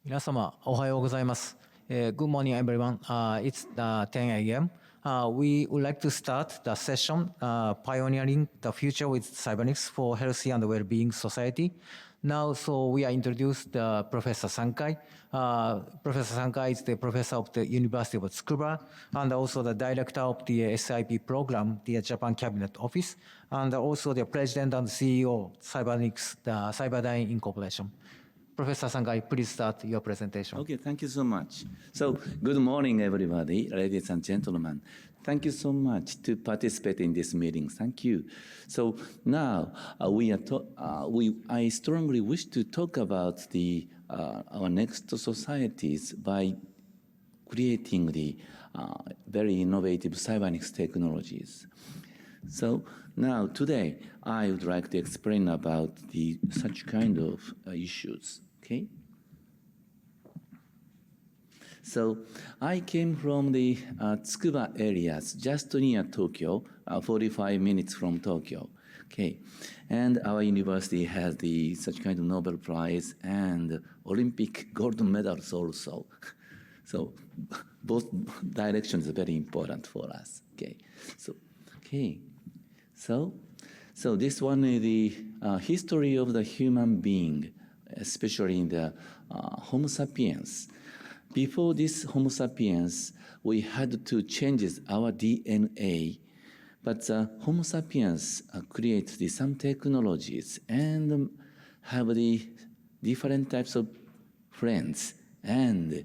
皆様、おはようございます。Good morning, everyone. It's 10 a.m. We would like to start the session Pioneering the Future with Cybernics for Healthy and Well-being Society. Now, so we are introduced Professor Sankai. Professor Sankai is the professor of the University of Tsukuba and also the director of the SIP program, the Japan Cabinet Office, and also the president and CEO of Cybernics, the CYBERDYNE Incorporation. Professor Sangai, please start your presentation. Okay, thank you so much. So, good morning, everybody, ladies and gentlemen. Thank you so much to participate in this meeting. Thank you. So now I strongly wish to talk about our next societies by creating the very innovative Cybernics technologies. So now today I would like to explain about such kind of issues. Okay. So I came from the Tsukuba areas, just near Tokyo, 45 minutes from Tokyo. Okay, and our university has such kind of Nobel Prize and Olympic gold medals also. So both directions are very important for us. Okay, so this one is the history of the human being, especially in the Homo sapiens. Before this Homo sapiens, we had to change our DNA, but Homo sapiens create some technologies and have the different types of friends, and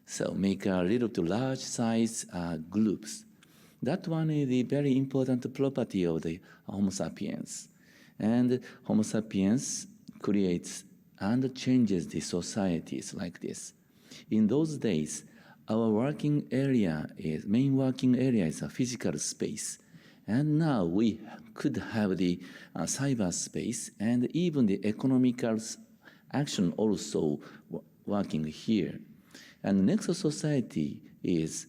so make a little to large size groups. That one is the very important property of the Homo sapiens. And Homo sapiens creates and changes the societies like this. In those days, our main working area is a physical space. And now we could have the cyberspace and even the economical action also working here. And the next society is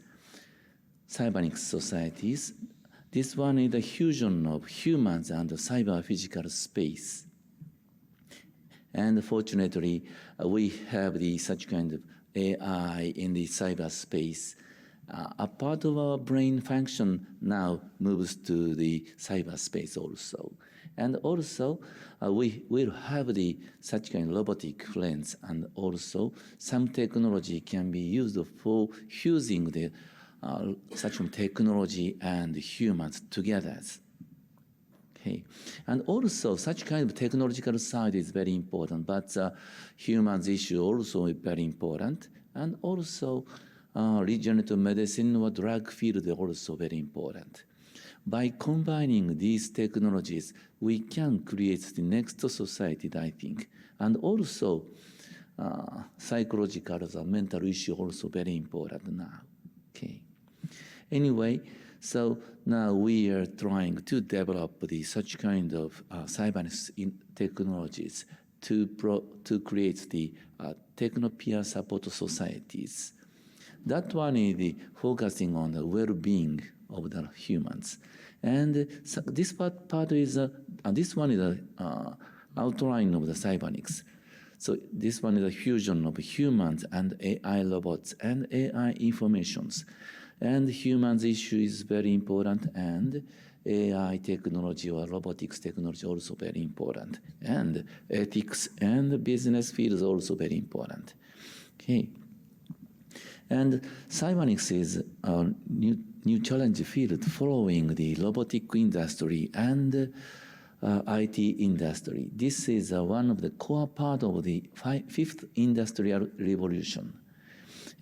Cybernics societies. This one is the fusion of humans and cyber physical space. And fortunately, we have such kind of AI in the cyberspace. A part of our brain function now moves to the cyberspace also. And also, we will have such kind of robotic friends, and also some technology can be used for fusing such technology and humans together. Okay. And also, such kind of technological side is very important, but humans issue also is very important, and also regenerative medicine or drug field is also very important. By combining these technologies, we can create the next society, I think. And also, psychological and mental issue also very important now. Okay. Anyway, so now we are trying to develop such kind of Cybernics technologies to create the techno-peer support societies. That one is focusing on the well-being of the humans. And this part is, this one is the outline of the Cybernics. So this one is a fusion of humans and AI robots and AI informations. And humans issue is very important, and AI technology or robotics technology also very important. And ethics and business field is also very important. Okay. And Cybernics is a new challenge field following the robotic industry and IT industry. This is one of the core part of the fifth industrial revolution.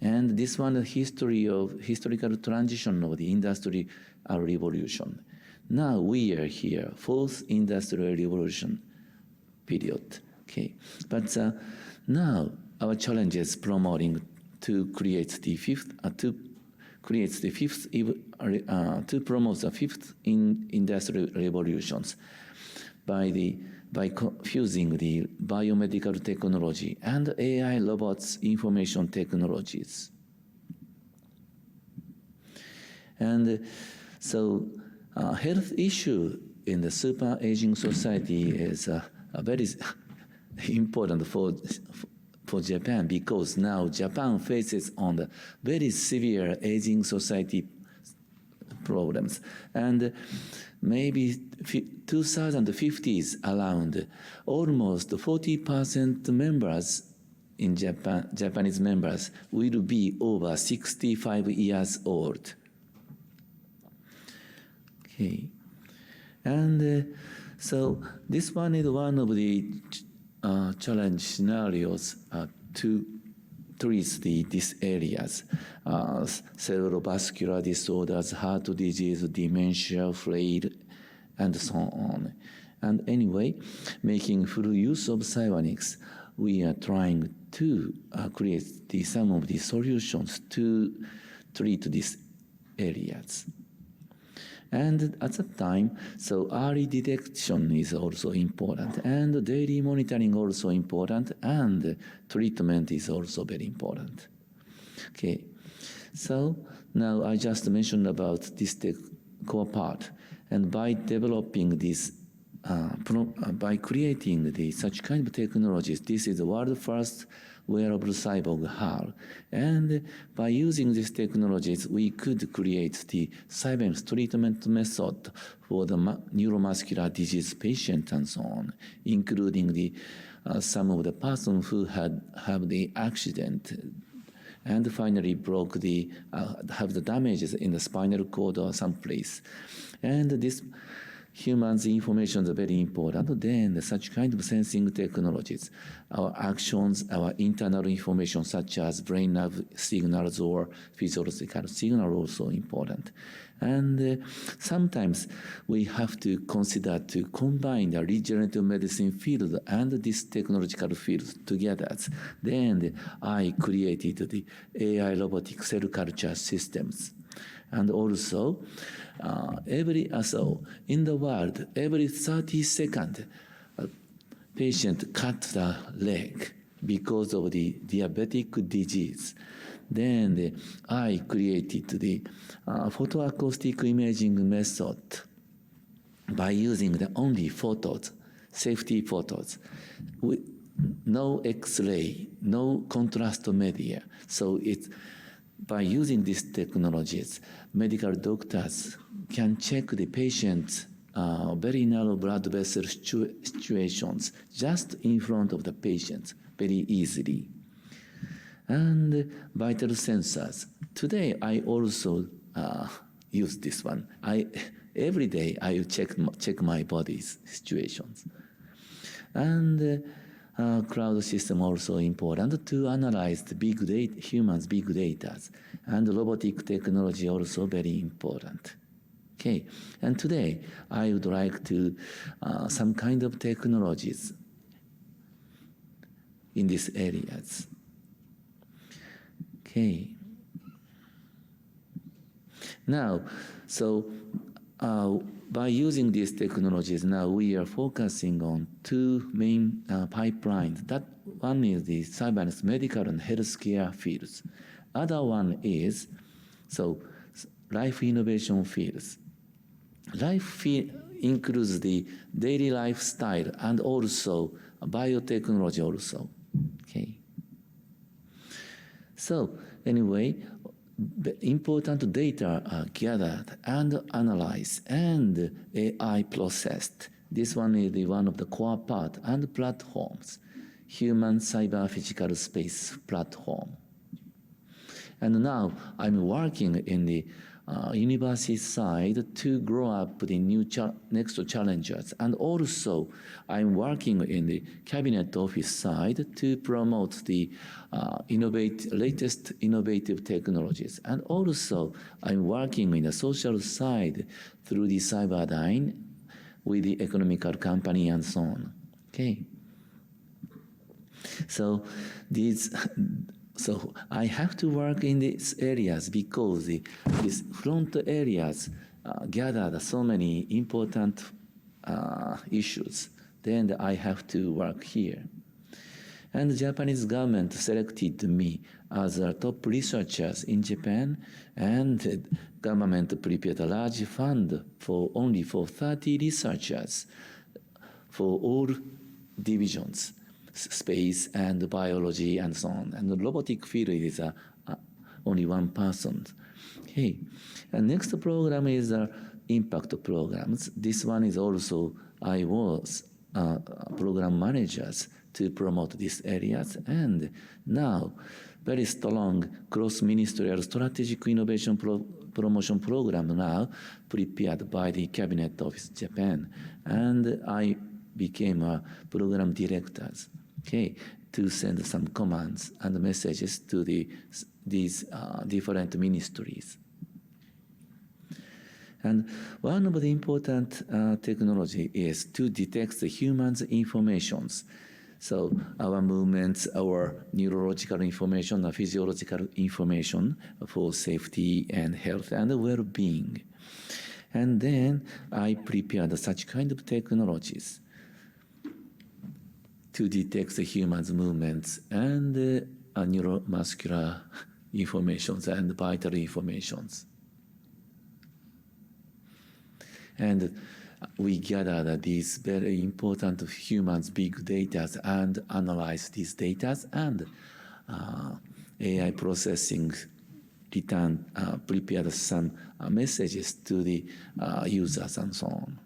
And this one is historical transition of the industrial revolution. Now we are here, fourth industrial revolution period. Okay, but now our challenge is promoting to create the fifth, to promote the fifth industrial revolutions by fusing the biomedical technology and AI robots information technologies. And so health issue in the super aging society is very important for Japan, because now Japan faces on the very severe aging society problems. And maybe 2050s around, almost 40% members in Japan, Japanese members will be over 65 years old. Okay. And so this one is one of the challenge scenarios to treat these areas, cerebrovascular disorders, heart disease, dementia, frail, and so on. And anyway, making full use of Cybernics, we are trying to create some of the solutions to treat these areas. And at that time, so early detection is also important, and daily monitoring also important, and treatment is also very important. Okay, so now I just mentioned about this core part, and by developing this, by creating such kind of technologies, this is the world first wearable cyborg HAL. And by using these technologies, we could create the Cybernics treatment method for the neuromuscular disease patient and so on, including the some of the persons who have the accident and finally broke the have the damages in the spinal cord or someplace. And this humans' information is very important. Then such kind of sensing technologies, our actions, our internal information such as brain nerve signals or physiological signals are also important. And sometimes we have to consider to combine the regenerative medicine field and this technological field together. Then I created the AI robotic cell culture systems. And also, in the world, every 30 seconds, a patient cut the leg because of the diabetic disease. Then I created the photoacoustic imaging method by using the only photos, safety photos, with no X-ray, no contrast media. So it's by using these technologies, medical doctors can check the patient's very narrow blood vessel situations just in front of the patient very easily. And vital sensors. Today, I also use this one. Every day, I check my body's situations. And cloud system also important to analyze the big data, humans' big data, and robotic technology also very important. Okay, and today I would like to some kind of technologies in these areas. Okay. Now, so by using these technologies, now we are focusing on two main pipelines. That one is the Cybernics medical and healthcare fields. Other one is life innovation fields. Life includes the daily lifestyle and also biotechnology also. Okay. So anyway, the important data are gathered and analyzed and AI processed. This one is one of the core part and platforms, human cyber physical space platform. And now I'm working in the university side to grow up the new next challenges. And also I'm working in the cabinet office side to promote the latest innovative technologies. And also I'm working in the social side through the CYBERDYNE with the economical company and so on. Okay. So I have to work in these areas because these front areas gather so many important issues. Then I have to work here. And the Japanese government selected me as a top researchers in Japan, and the government prepared a large fund only for 30 researchers for all divisions. space and biology and so on. And the robotic field is only one person. Okay. And next program is impact programs. This one is also I was program managers to promote these areas, and now very strong cross-ministerial strategic innovation promotion program now prepared by the Cabinet Office Japan, and I became a program director, okay, to send some commands and messages to these different ministries. And one of the important technology is to detect the human's informations. So our movements, our neurological information, physiological information for safety and health and well-being. And then I prepared such kind of technologies to detect the human's movements and neuromuscular informations and vital informations. And we gather these very important humans' big data and analyze these data, and AI processing prepared some messages to the users and so on.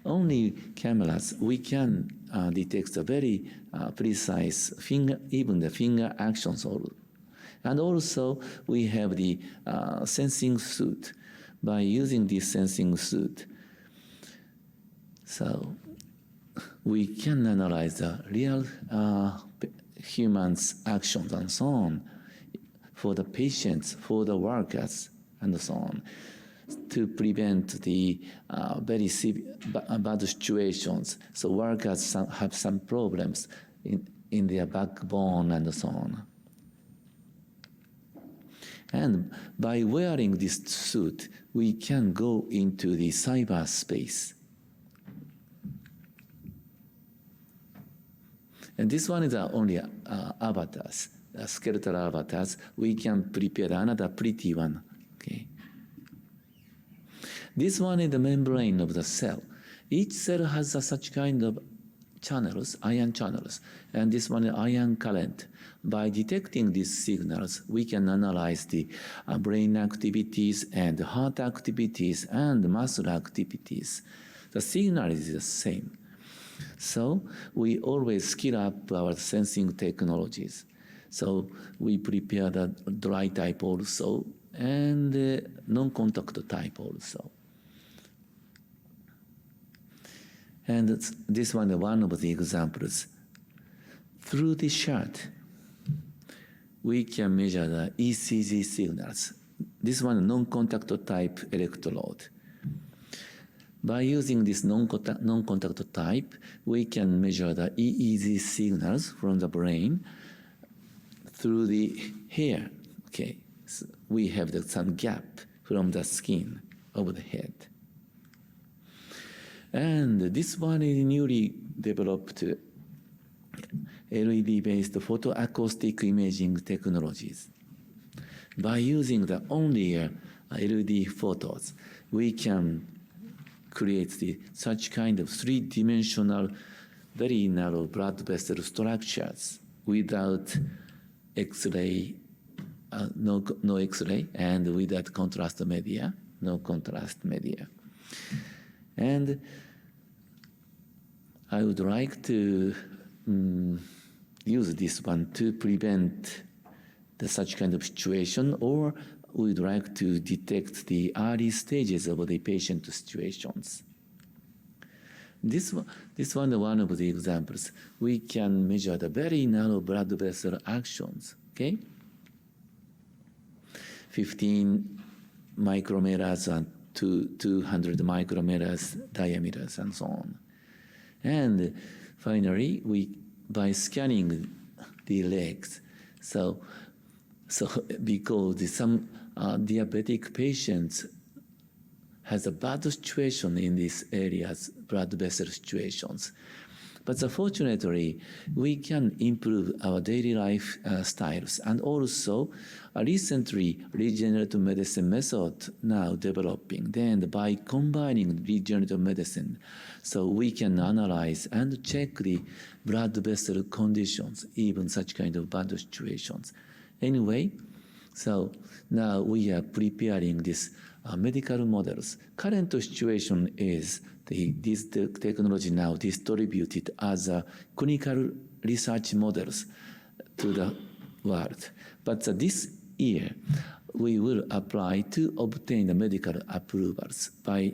Only cameras, we can detect a very precise finger, even the finger actions. And also we have the sensing suit. By using this sensing suit, so we can analyze the real humans' actions and so on for the patients, for the workers, and so on, to prevent the very bad situations. So workers have some problems in their backbone and so on. And by wearing this suit, we can go into the cyberspace. And this one is only avatars, skeletal avatars. We can prepare another pretty one. Okay. This one is the membrane of the cell. Each cell has such kind of channels, ion channels, and this one is ion current. By detecting these signals, we can analyze the brain activities and heart activities and muscle activities. The signal is the same. So we always scale up our sensing technologies. So we prepare the dry type also and non-contact type also. And this one is one of the examples. Through this chart, we can measure the ECG signals. This one is non-contact type electrode. By using this non-contact type, we can measure the EEG signals from the brain through the hair. Okay, so we have some gap from the skin of the head. And this one is newly developed LED-based photoacoustic imaging technologies. By using the only LED photos, we can create such kind of three-dimensional, very narrow blood vessel structures without X-ray, no X-ray, and without contrast media, no contrast media. And I would like to use this one to prevent such kind of situation, or we would like to detect the early stages of the patient situations. This one is one of the examples. We can measure the very narrow blood vessel actions, okay? 15 micrometers and 200 micrometers diameters and so on. And finally, by scanning the legs, so because some diabetic patients has a bad situation in these areas, blood vessel situations. But fortunately, we can improve our daily life styles. And also, recently, regenerative medicine method now developing. Then by combining regenerative medicine, so we can analyze and check the blood vessel conditions, even such kind of bad situations. Anyway, so now we are preparing this medical models. Current situation is this technology now distributed as clinical research models to the world. But this year, we will apply to obtain the medical approvals by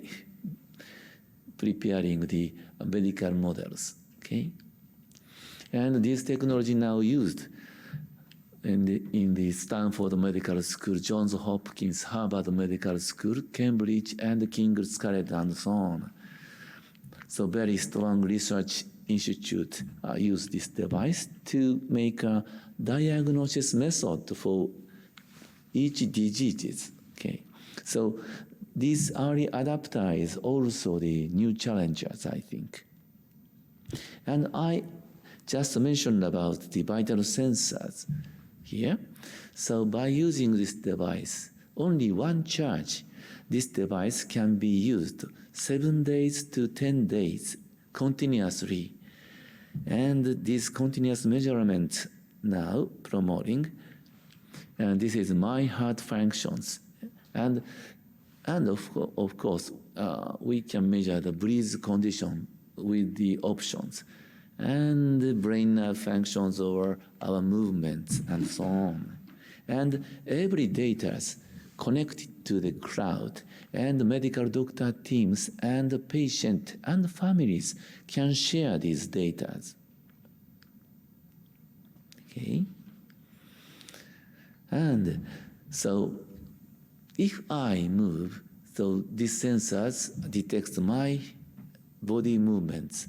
preparing the medical models, okay? And this technology now used in the Stanford Medical School, Johns Hopkins, Harvard Medical School, Cambridge, and King's College, and so on. So very strong research institute use this device to make a diagnosis method for each disease. Okay, so these early adapter is also the new challenges, I think. And I just mentioned about the vital sensors here. So by using this device, only one charge, this device can be used 7 days to 10 days continuously. And this continuous measurement now promoting, and this is my heart functions. And of course, we can measure the breathe condition with the options, and the brain functions or our movements and so on. And every data is connected to the cloud, and the medical doctor teams and the patient and families can share these data. Okay? And so if I move, so these sensors detect my body movements.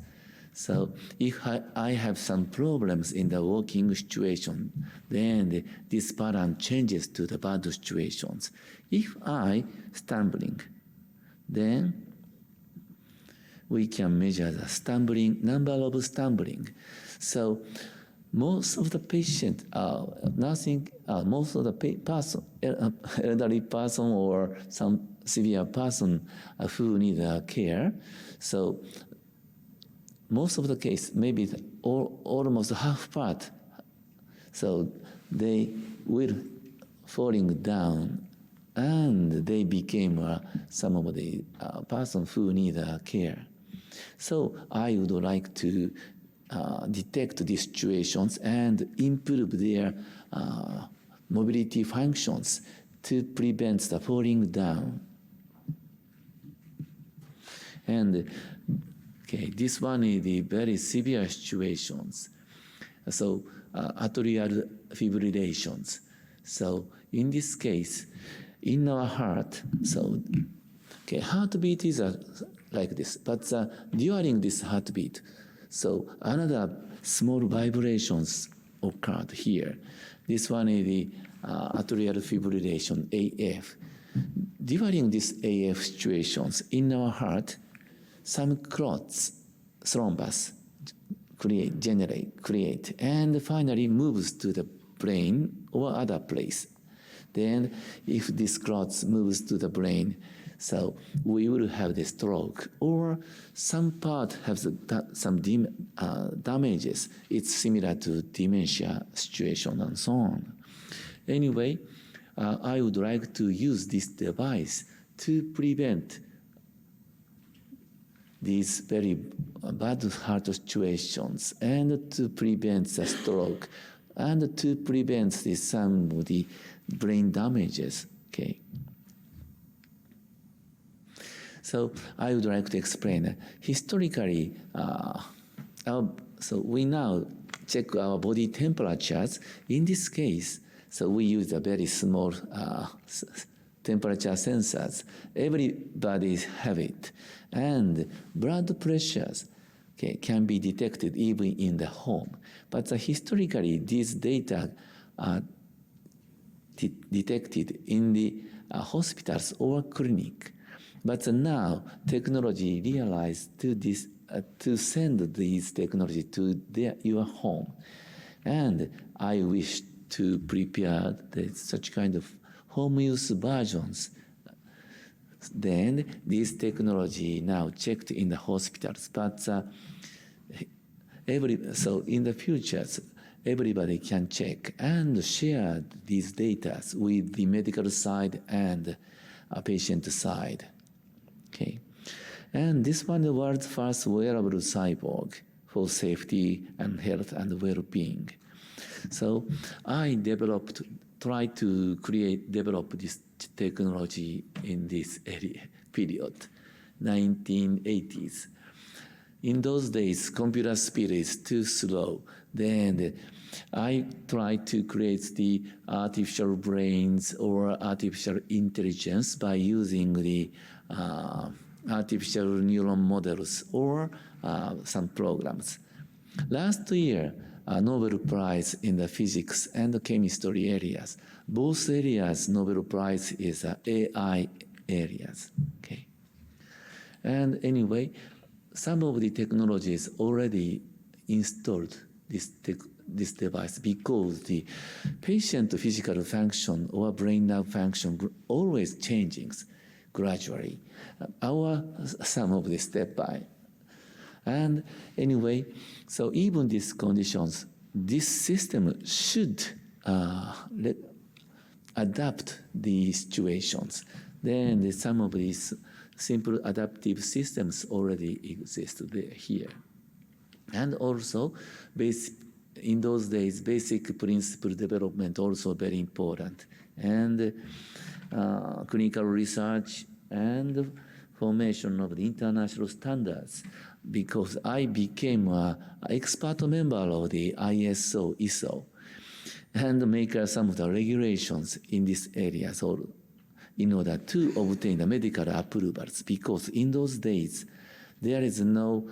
So if I have some problems in the walking situation, then this pattern changes to the bad situations. If I stumbling, then we can measure the stumbling, number of stumbling. So most of the patient most of the person, elderly person or some severe person who need care, so most of the case, maybe almost half part, so they will falling down, and they became some of the person who need care. So I would like to detect these situations and improve their mobility functions to prevent the falling down. And okay, this one is the very severe situations. So atrial fibrillations. So in this case, in our heart, so okay, heartbeat is like this, but during this heartbeat, so another small vibrations occurred here. This one is the atrial fibrillation, AF. During these AF situations in our heart, some clots, thrombus, create, and finally moves to the brain or other place. Then if this clots moves to the brain, so we will have the stroke, or some part has some damages. It's similar to dementia situation and so on. Anyway, I would like to use this device to prevent these very bad heart situations, and to prevent the stroke, and to prevent some of the brain damages. Okay. So I would like to explain. Historically, so we now check our body temperatures. In this case, so we use a very small temperature sensors. Everybody have it. And blood pressures can be detected even in the home. But historically, these data are detected in the hospitals or clinic. But now technology realized to send these technology to your home. And I wish to prepare such kind of home use versions. Then this technology now checked in the hospitals. But so in the future, everybody can check and share these data with the medical side and patient side. Okay. And this one, the world's first wearable cyborg for safety and health and well-being. So I tried to develop this technology in this period, 1980s. In those days, computer speed is too slow. Then I tried to create the artificial brains or artificial intelligence by using the artificial neuron models or some programs. Last year, a Nobel Prize in the physics and the chemistry areas. Both areas, Nobel Prize is AI areas. Okay. And anyway, some of the technologies already installed this device because the patient physical function or brain nerve function always changing gradually. Some of the step by. And anyway, so even these conditions, this system should adapt the situations. Then some of these simple adaptive systems already exist here. And also, in those days, basic principle development also very important. And clinical research and formation of the international standards, because I became an expert member of the ISO, and make some of the regulations in this area so in order to obtain the medical approvals, because in those days, there is no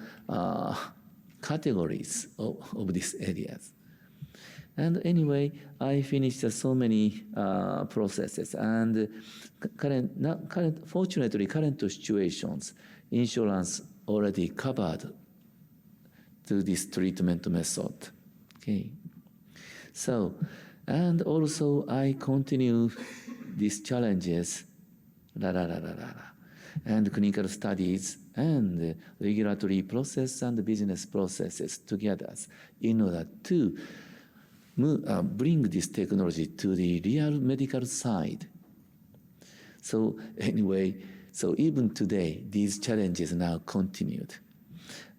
categories of these areas. And anyway, I finished so many processes, and fortunately, current situations, insurance already covered to this treatment method. Okay. So, and also I continue these challenges, and clinical studies and regulatory process and business processes together in order to bring this technology to the real medical side. So anyway, so even today, these challenges now continued.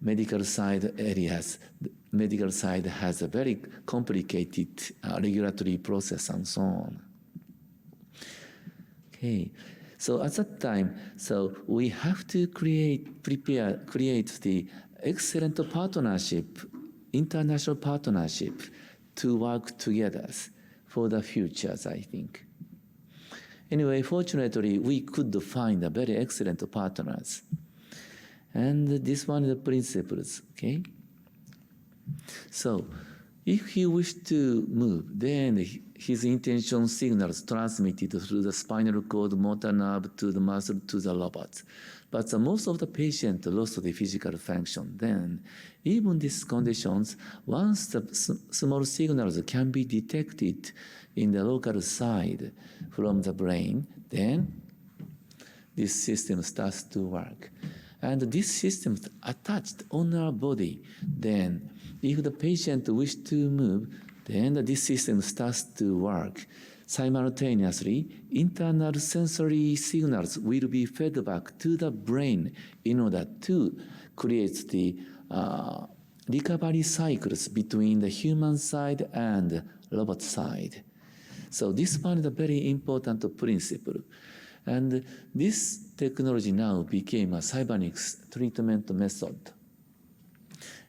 Medical side has a very complicated regulatory process and so on. Okay, so at that time, so we have to create the excellent partnership, international partnership, to work together for the futures, I think. Anyway, fortunately, we could find a very excellent partners. And this one is the principles, okay? So, if he wished to move, then his intention signals transmitted through the spinal cord, motor nerve to the muscle to the robot. But most of the patients lost the physical function. Then, even these conditions, once the small signals can be detected in the local side from the brain, then this system starts to work. And this system is attached on our body. Then, if the patient wishes to move, then this system starts to work. Simultaneously, internal sensory signals will be fed back to the brain in order to create the recovery cycles between the human side and robot side. So this one is a very important principle. And this technology now became a Cybernics treatment method.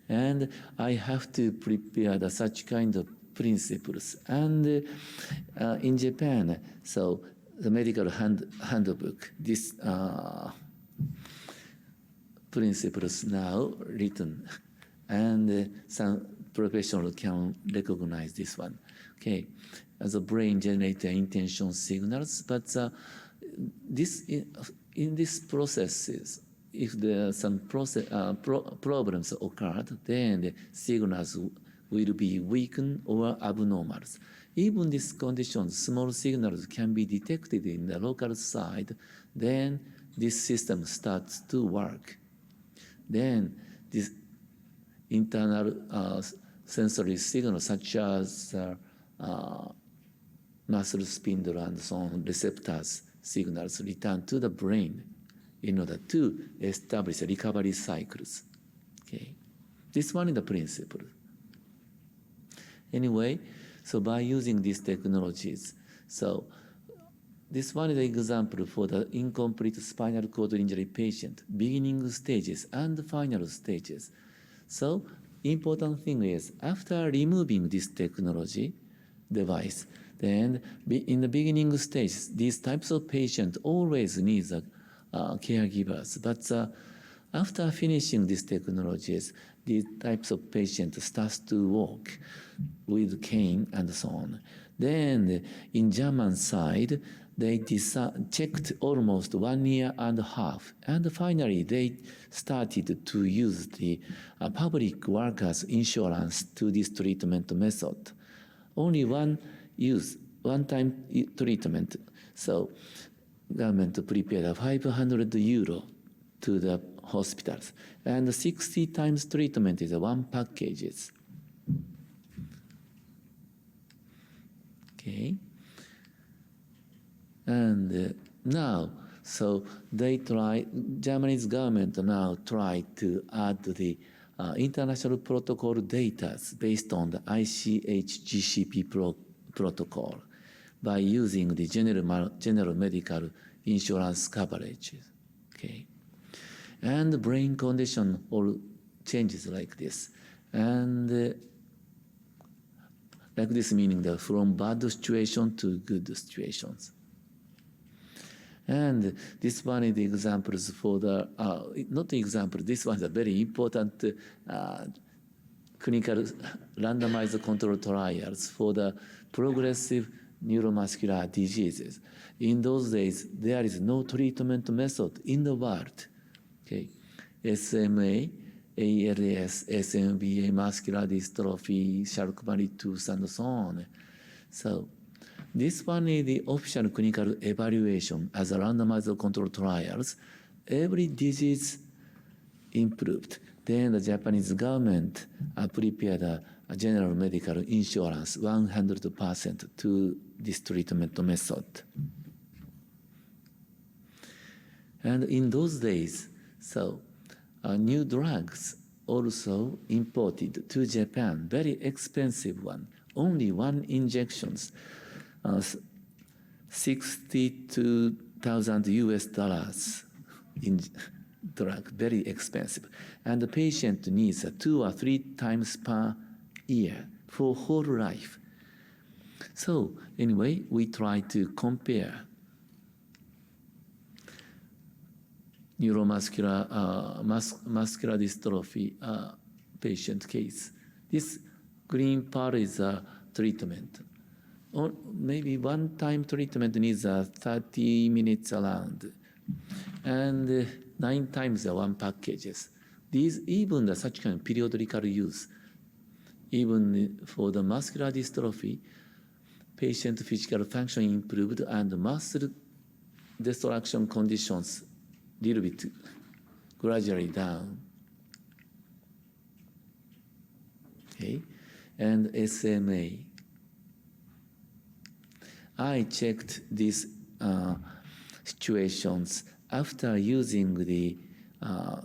And I have to prepare such kind of principles. And in Japan, so the medical handbook, this principles now written, and some professional can recognize this one. Okay, as a brain generates intention signals, but this in these processes, if there are some problems occurred, then the signals will be weakened or abnormal. Even these conditions, small signals can be detected in the local side, then this system starts to work. Then this internal sensory signals such as muscle spindle and so on, receptors signals return to the brain in order to establish recovery cycles. Okay, this one is the principle. Anyway, so by using these technologies, so this one is the example for the incomplete spinal cord injury patient, beginning stages and final stages. So important thing is after removing this technology device, then in the beginning stage, these types of patients always need caregivers. But after finishing these technologies, these types of patients starts to walk with cane and so on. Then in German side, they checked almost 1 year and a half. And finally, they started to use the public workers' insurance to this treatment method. Only one-time treatment. So government prepared 500 euro to the hospitals. And 60 times treatment is one package. Okay. And now, so they Germany's government now try to add the international protocol data based on the ICH GCP protocol by using the general medical insurance coverage. Okay. And brain condition all changes like this. And like this meaning that from bad situation to good situations. And this one is the examples for the, not the example, this one is a very important clinical randomized control trials for the progressive neuromuscular diseases. In those days, there is no treatment method in the world. Okay, SMA, ALS, SMBA, muscular dystrophy, Charcot-Marie-Tooth, and so on. So this one is the official clinical evaluation as a randomized control trials. Every disease improved. Then the Japanese government prepared a general medical insurance 100% to this treatment method. And in those days, so new drugs also imported to Japan, very expensive one, only one injections. 62,000 US dollars in drug, very expensive. And the patient needs 2 or 3 times per year for whole life. So anyway, we try to compare neuromuscular muscular dystrophy patient case. This green part is a treatment. Or maybe one-time treatment needs 30 minutes around, and 9 times the one packages. These even such kind of periodical use, even for the muscular dystrophy, patient physical function improved and muscle destruction conditions little bit gradually down. Okay, and SMA. I checked these situations after using the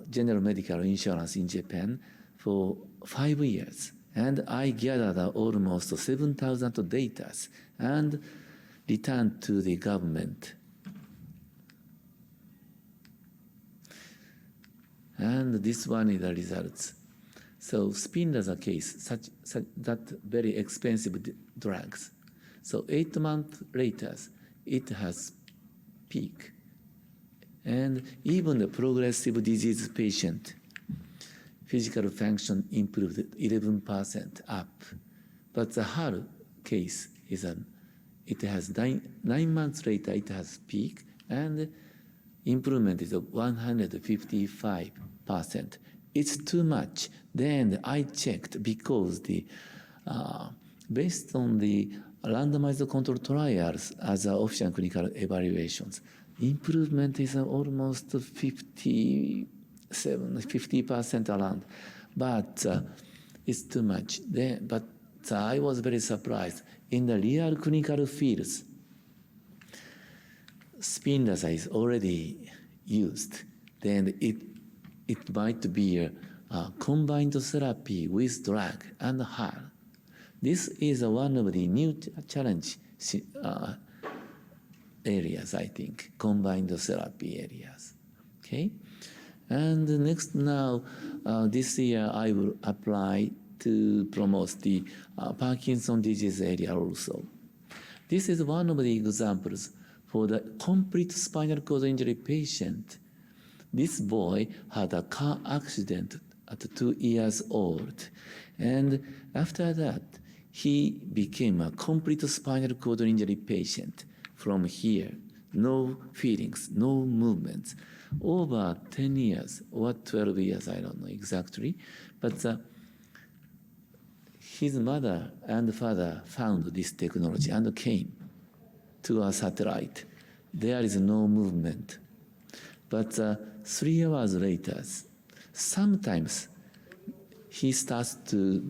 general medical insurance in Japan for 5 years. And I gathered almost 7,000 data and returned to the government. And this one is the results. So Spinraza case, that very expensive drugs. So 8 months later, it has peak. And even the progressive disease patient, physical function improved 11% up. But the HAR case is it has 9 months later, it has peak, and improvement is 155%. It's too much. Then I checked because based on the randomized control trials as official clinical evaluations, improvement is almost 50% around. But it's too much. But I was very surprised. In the real clinical fields, spin laser is already used. Then it might be a combined therapy with drug and HAR. This is one of the new challenge areas, I think, combined therapy areas. Okay? And next now, this year I will apply to promote the Parkinson's disease area also. This is one of the examples for the complete spinal cord injury patient. This boy had a car accident at 2 years old. And after that, he became a complete spinal cord injury patient from here. No feelings, no movements. Over 10 years or 12 years, I don't know exactly. But his mother and father found this technology and came to a satellite. There is no movement. But 3 hours later, sometimes he starts to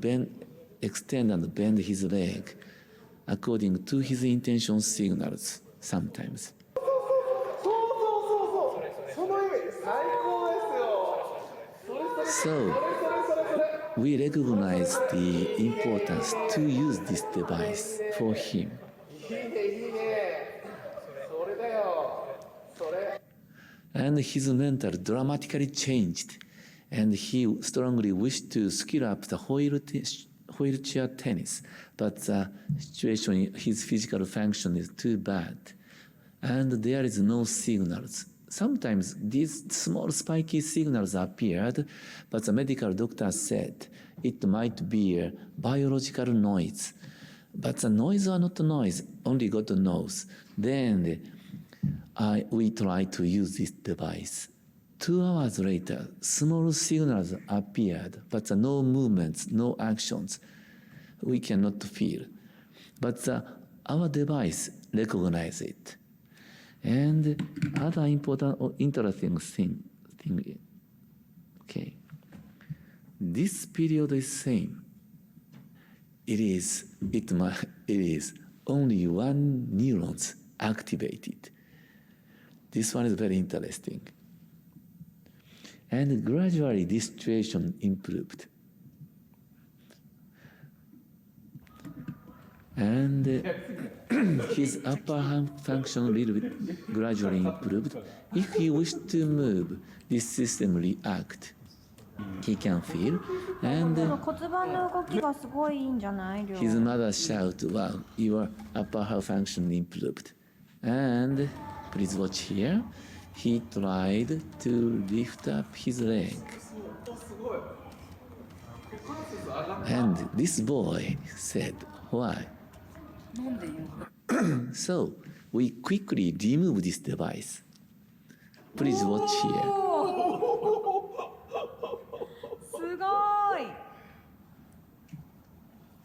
extend and bend his leg according to his intention signals sometimes. So we recognize the importance to use this device for him. And his mental dramatically changed, and he strongly wished to skill up the wheelchair tennis, but the situation, his physical function is too bad, and there is no signals. Sometimes these small spiky signals appeared, but the medical doctor said it might be a biological noise. But the noise are not noise, only God knows. Then we tried to use this device. 2 hours later, small signals appeared, but no movements, no actions. We cannot feel. But our device recognizes it. And other important or interesting thing, okay. This period is same. It is only one neurons activated. This one is very interesting. And gradually this situation improved. And his upper hand function a little bit gradually improved. If he wished to move, this system react. He can feel. And his mother shout, "Wow, your upper hand function improved." And please watch here. He tried to lift up his leg. And this boy said, "Why?" So we quickly remove this device. Please watch here.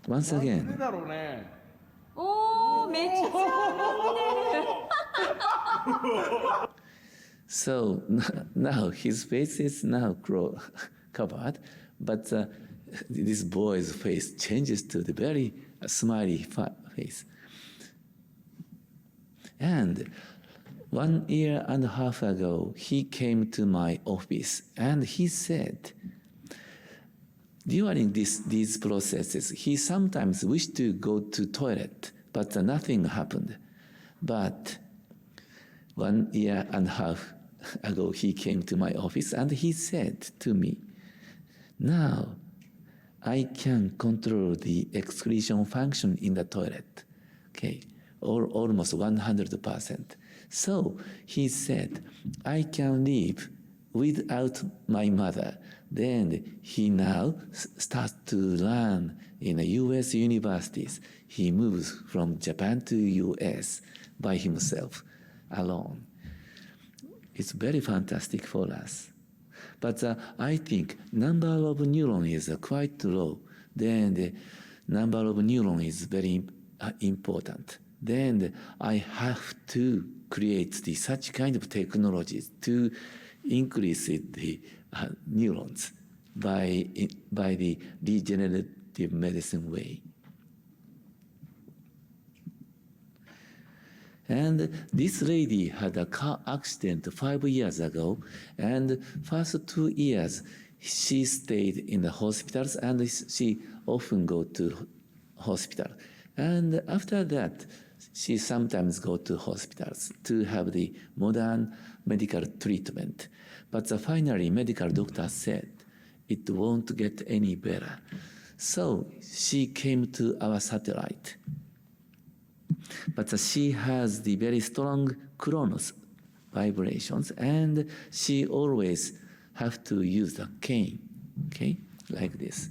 Once again. So now his face is now covered, but this boy's face changes to the very smiley face. And 1 year and a half ago, he came to my office and he said, during these processes, he sometimes wished to go to toilet, but nothing happened. But 1 year and a half ago, he came to my office and he said to me, "Now I can control the excretion function in the toilet." Okay, or almost 100%. So he said, "I can live without my mother." Then he now starts to learn in the US universities. He moves from Japan to US by himself, alone. It's very fantastic for us. But I think number of neurons is quite low. Then the number of neurons is very important. Then I have to create such kind of technologies to increase the neurons by the regenerative medicine way. And this lady had a car accident 5 years ago, and first 2 years she stayed in the hospitals, and she often go to hospital. And after that, she sometimes go to hospitals to have the modern medical treatment. But finally, medical doctor said it won't get any better. So she came to our satellite. But she has the very strong chronos vibrations, and she always have to use the cane, okay, like this.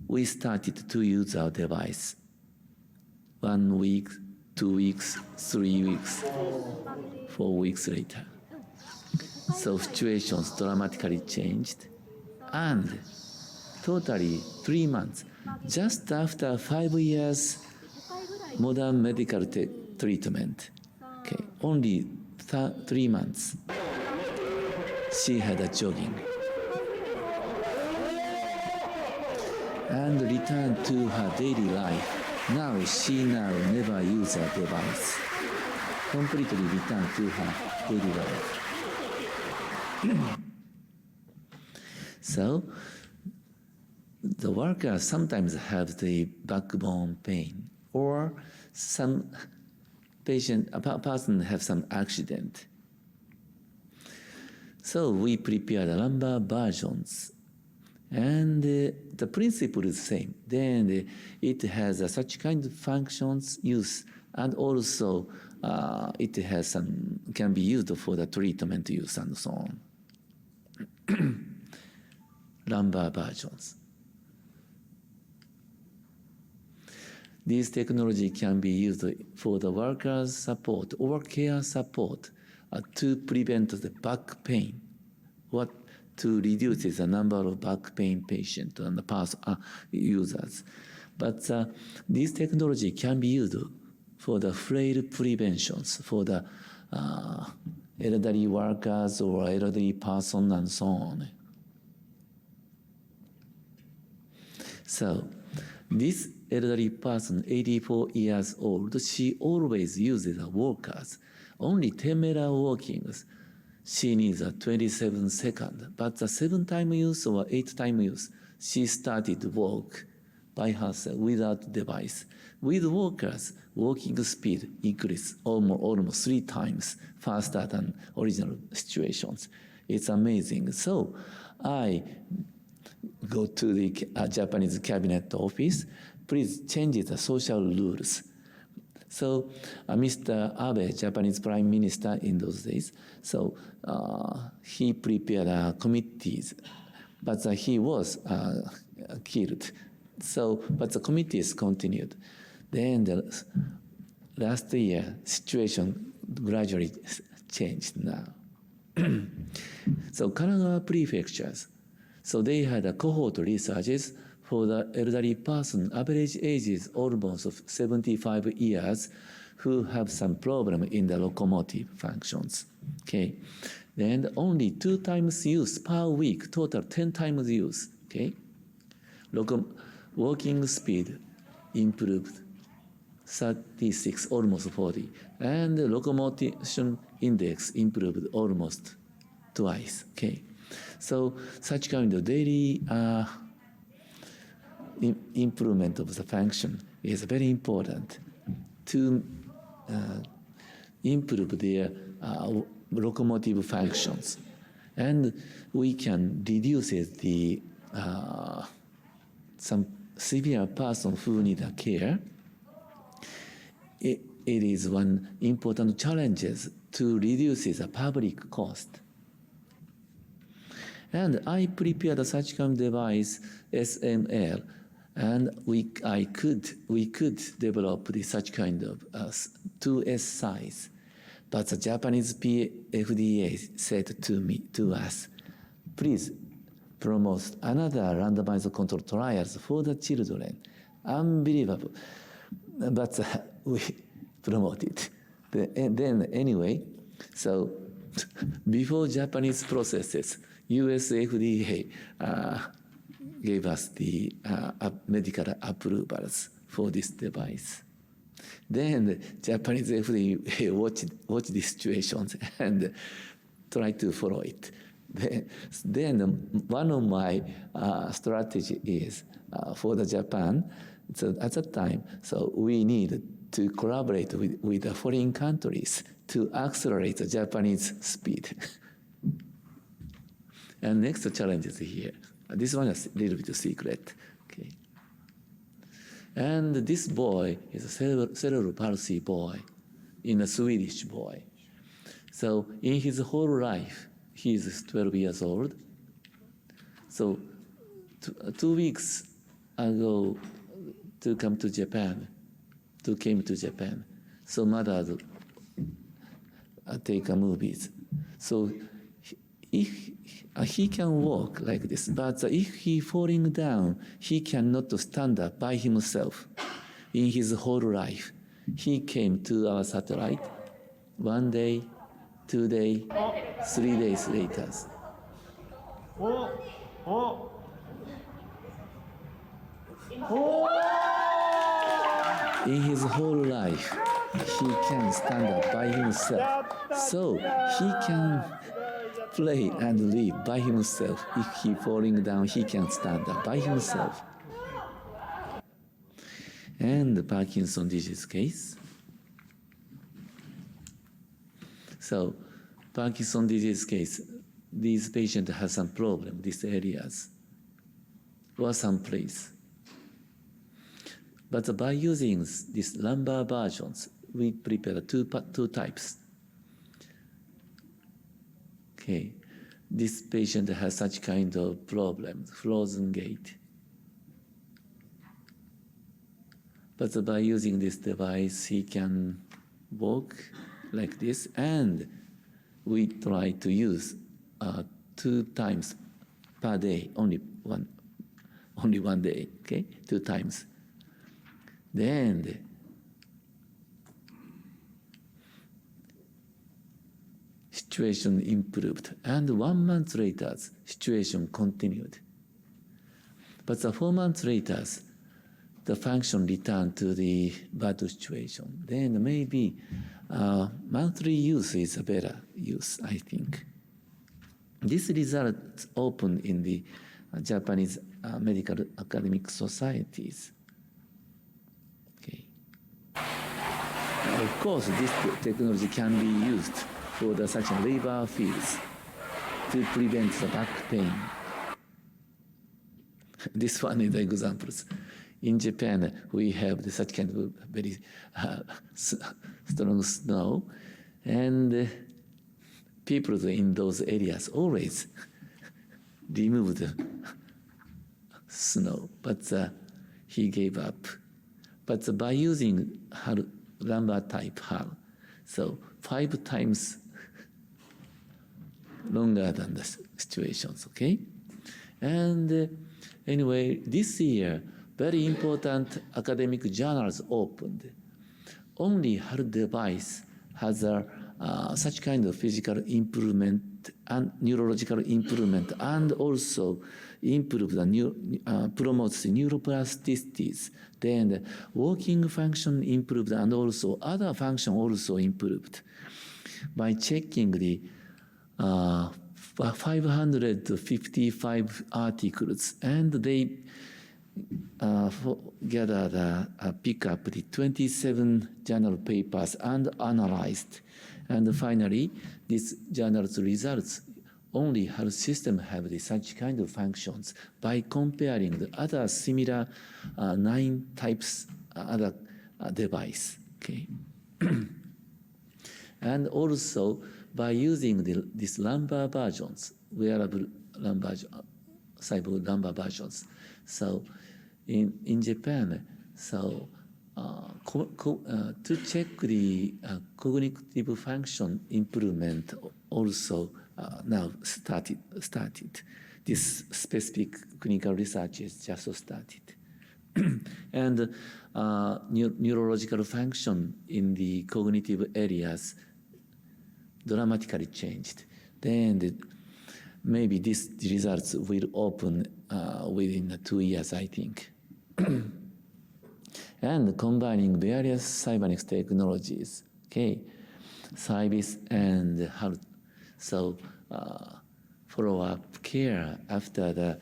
We started to use our device 1 week, 2 weeks, 3 weeks, 4 weeks later. So situations dramatically changed, and totally 3 months. Just after 5 years, modern medical treatment, okay, only 3 months, she had a jogging and returned to her daily life. Now she never uses a device, completely returned to her daily life. So the workers sometimes have the backbone pain, or some a person have some accident. So we prepare the lumbar versions, and the principle is the same. Then it has such kind of functions use, and also it has some can be used for the treatment use and so on. Lumbar versions. This technology can be used for the workers' support or care support to prevent the back pain, to reduce the number of back pain patients and the users. But this technology can be used for the frail preventions, for the elderly workers or elderly person and so on. So this elderly person, 84 years old, she always uses walkers. Only 10-meter walkings, she needs a 27 seconds. But the 7-time use or 8-time use, she started to walk by herself without device. With walkers, walking speed increased almost 3 times faster than original situations. It's amazing. So I go to the Japanese cabinet office. Please change the social rules. So Mr. Abe, Japanese Prime Minister in those days, so he prepared committees, but he was killed. So, but the committees continued. Then the last year, situation gradually changed now. So Kanagawa prefectures, so they had a cohort researches for the elderly person, average age is almost of 75 years, who have some problem in the locomotive functions. Okay, then only 2 times use per week, total 10 times use. Okay, walking speed improved 36, almost 40, and the locomotion index improved almost twice. Okay, so such kind of daily improvement of the function is very important to improve their locomotive functions, and we can reduce the some severe person who need a care. It is one important challenges to reduce the public cost. And I prepared such kind of device, SML, and we could develop such kind of 2S size. But the Japanese FDA said to us, please promote another randomized control trials for the children. Unbelievable. But we promoted. Then anyway, so before Japanese processes, US FDA gave us the medical approvals for this device. Then the Japanese FDA watched the situation and tried to follow it. Then one of my strategy is for the Japan. So at that time, so we need to collaborate with the foreign countries to accelerate the Japanese speed. And next challenge is here. This one is a little bit secret. Okay. And this boy is a cerebral palsy boy, a Swedish boy. So in his whole life, he is 12 years old. So 2 weeks ago, came to Japan. So mother take movies. So if he can walk like this, but if he falling down, he cannot stand up by himself. In his whole life, he came to our satellite 1 day, 2 days, 3 days later. In his whole life, he can stand up by himself. So he can play and live by himself. If he falling down, he can stand up by himself. And the Parkinson's disease case. So Parkinson's disease case, these patients have some problem, these areas, or some place. But by using these lumbar versions, we prepare two types. Okay, this patient has such kind of problem, frozen gait. But by using this device, he can walk like this, and we try to use 2 times per day, only one day, okay, 2 times. Then the situation improved, and 1 month later, situation continued. But 4 months later, the function returned to the bad situation. Then maybe monthly use is a better use, I think. This result opened in the Japanese medical academic societies. Okay. Of course, this technology can be used for the such labor fields to prevent the back pain. This one is the examples. In Japan, we have such kind of very strong snow, and people in those areas always remove the snow, but he gave up. But by using lumbar type HAL, so 5 times longer than the situations, okay? And anyway, this year, very important academic journals opened. Only HAL device has such kind of physical improvement and neurological improvement, and also improve the promotes neuroplasticities. Then walking function improved, and also other function also improved. By checking the 555 articles, and they gathered, pick up the 27 journal papers and analyzed. And finally, these journals results only HAL system have such kind of functions by comparing the other similar 9 types other device. Okay. And also by using these lumbar versions, wearable lumbar, cyborg lumbar versions. So in Japan, so to check the cognitive function improvement also now started. This specific clinical research is just started. And neurological function in the cognitive areas dramatically changed. Then maybe these results will open within 2 years, I think. And combining various Cybernics technologies, okay, Cybis and health. So follow-up care after the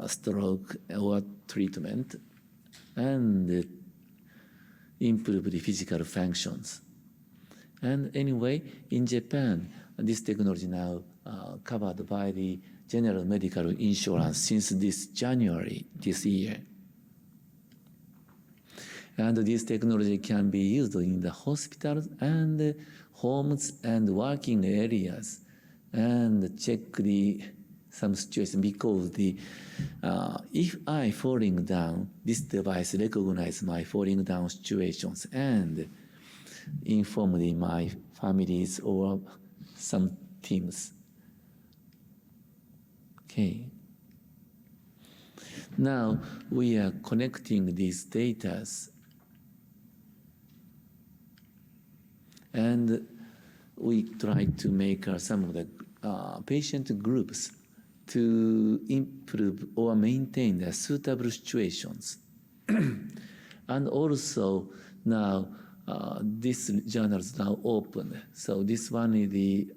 stroke or treatment, and improve the physical functions. And anyway, in Japan, this technology now covered by the general medical insurance since this January this year. And this technology can be used in the hospitals and homes and working areas, and check some situation, because if I falling down, this device recognizes my falling down situations and inform my families or some teams. Okay. Now we are connecting these data, and we try to make some of the patient groups to improve or maintain the suitable situations. And also now this journal is now open. So this one is the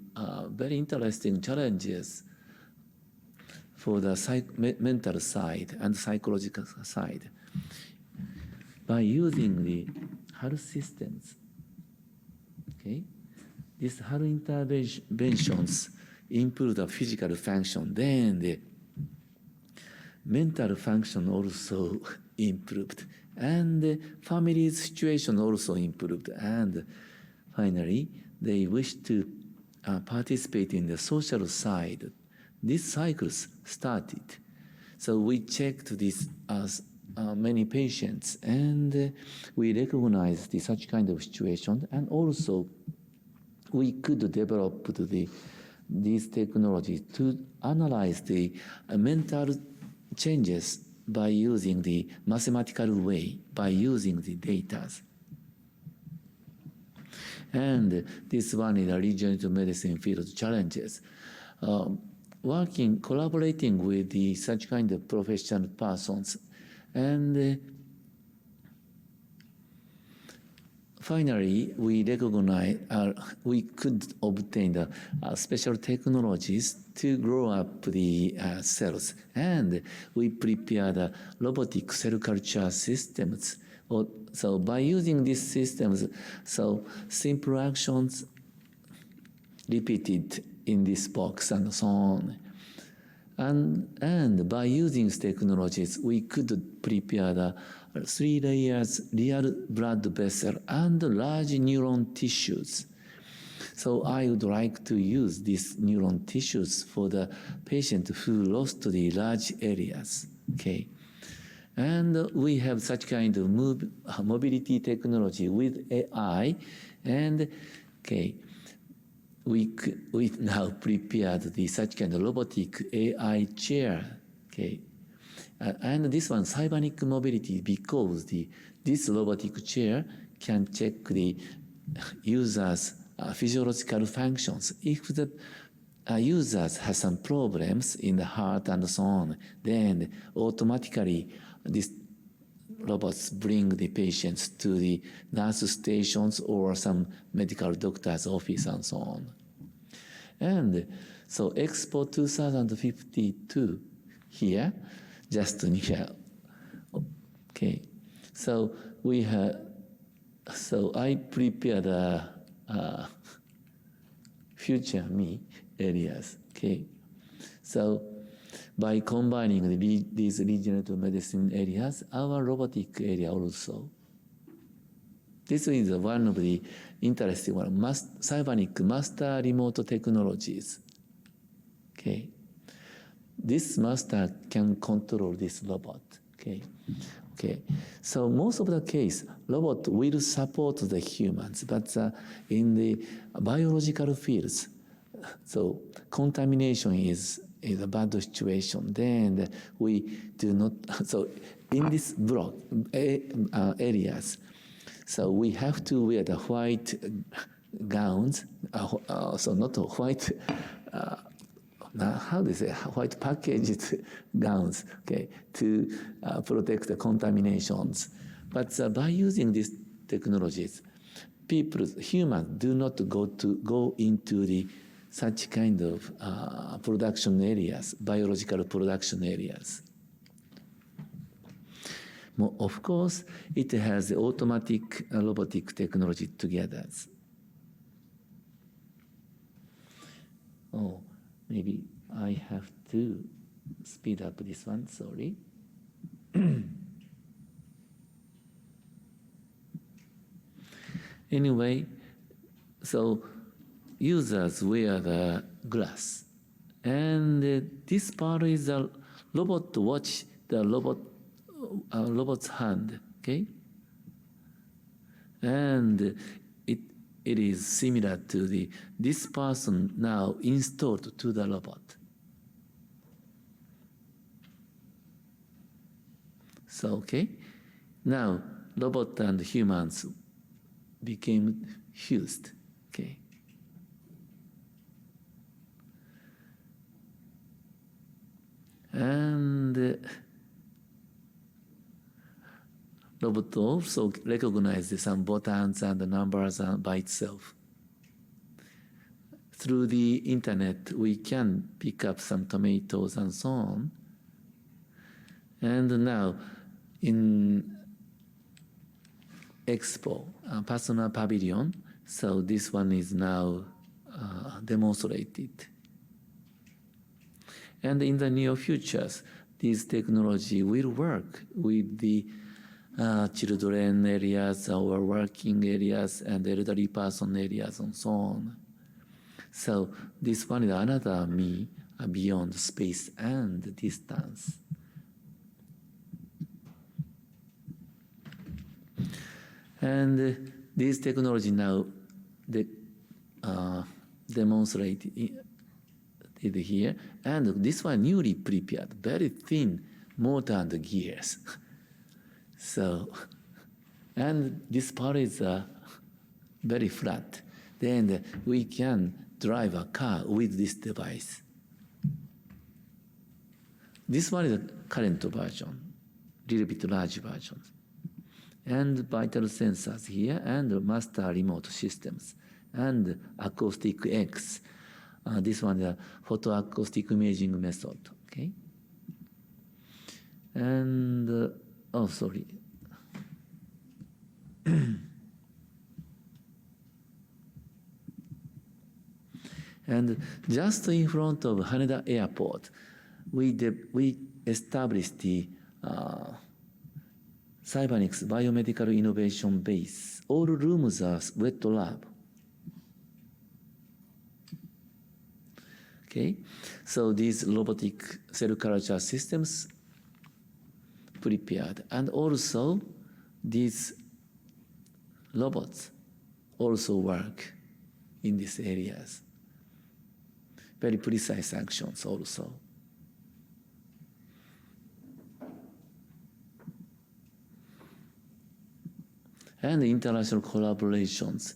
very interesting challenges for the mental side and psychological side. By using the health systems, okay, these health interventions improve the physical function, then the mental function also improved, and the family's situation also improved, and finally they wish to participate in the social side. These cycles started. So we checked this as many patients, and we recognized such kind of situation, and also we could develop these technologies to analyze the mental changes by using the mathematical way, by using the data. And this one is a regenerative medicine field challenges. Collaborating with such kind of professional persons, and finally, we recognize we could obtain the special technologies to grow up the cells, and we prepare the robotic cell culture systems. So by using these systems, so simple actions repeated in this box and so on. And by using these technologies, we could prepare the 3 layers real blood vessel and large neuron tissues. So I would like to use these neuron tissues for the patient who lost the large areas. Okay. And we have such kind of mobility technology with AI, and okay, we now prepared such kind of robotic AI chair. Okay. And this one, Cybernic mobility, because this robotic chair can check the user's physiological functions. If the users have some problems in the heart and so on, then automatically these robots bring the patients to the nurse stations or some medical doctor's office and so on. And so Expo 2052 here, just near. Okay, so we have. So I prepared future me areas. Okay, so by combining these regenerative medicine areas, our robotic area also. This is one of the interesting one. Cybernic master remote technologies. Okay. This master can control this robot. Okay. Okay, so most of the case, robot will support the humans, but in the biological fields, so contamination is a bad situation. Then we do not, so in this block areas, so we have to wear the white gowns, so not white, how do you say, white packaged gowns, okay, to protect the contaminations. But by using these technologies, humans do not go into the such kind of production areas, biological production areas. Of course, it has the automatic robotic technology together. Oh, maybe I have to speed up this one, sorry. Anyway, so users wear the glass. And this part is a robot watch, the robot's hand, okay? And it is similar to this person now installed to the robot. So, okay, now robot and humans became fused, okay? And robot also recognizes some buttons and numbers by itself. Through the internet, we can pick up some tomatoes and so on. And now, in Expo, personal pavilion, so this one is now demonstrated. And in the near futures, this technology will work with the children areas, our working areas, and elderly person areas, and so on. So this one is another me beyond space and distance. And this technology now demonstrated here, and this one newly prepared, very thin motor and gears. So, and this part is very flat. Then we can drive a car with this device. This one is a current version, little bit large version. And vital sensors here, and master remote systems, and acoustic X. This one is a photoacoustic imaging method, okay? And, oh, sorry. And just in front of Haneda Airport, we established the Cybernics Biomedical Innovation Base. All rooms are wet lab. Okay, so these robotic cell culture systems prepared, and also these robots also work in these areas. Very precise actions also. And international collaborations.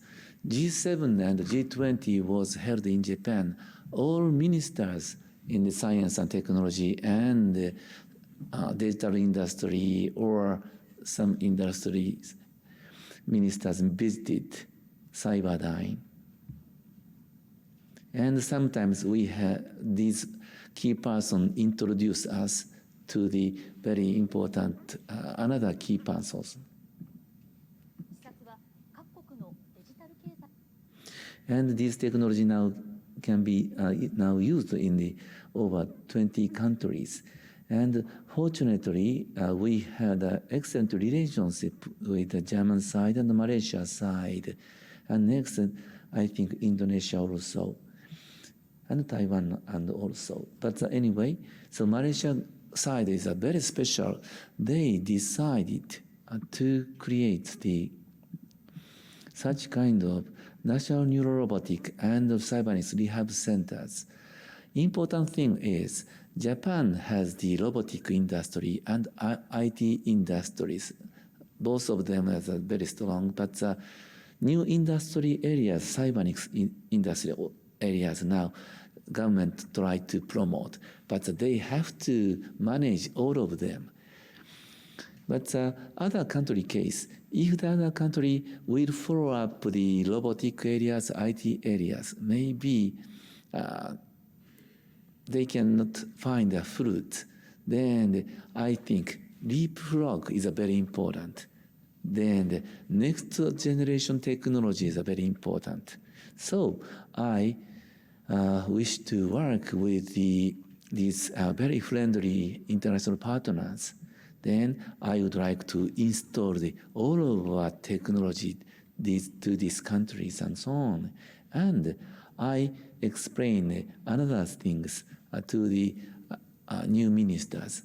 G7 and G20 was held in Japan. All ministers in the science and technology and digital industry or some industries ministers visited CYBERDYNE. And sometimes we have these key persons introduce us to the very important another key persons. And this technology now can be now used in the over 20 countries. And fortunately, we had an excellent relationship with the German side and the Malaysia side. And next, I think Indonesia also, and Taiwan and also. But anyway, so Malaysia side is very special. They decided to create such kind of national neuro-robotic and Cybernics rehab centers. Important thing is Japan has the robotic industry and IT industries. Both of them are very strong, but new industry areas, Cybernics industry areas now, government try to promote, but they have to manage all of them. But other country case, if the other country will follow up the robotic areas, IT areas, maybe they cannot find a fruit. Then I think leapfrog is very important. Then the next generation technology is very important. So I wish to work with these very friendly international partners. Then I would like to install all of our technology to these countries and so on. And I explain another things to the new ministers.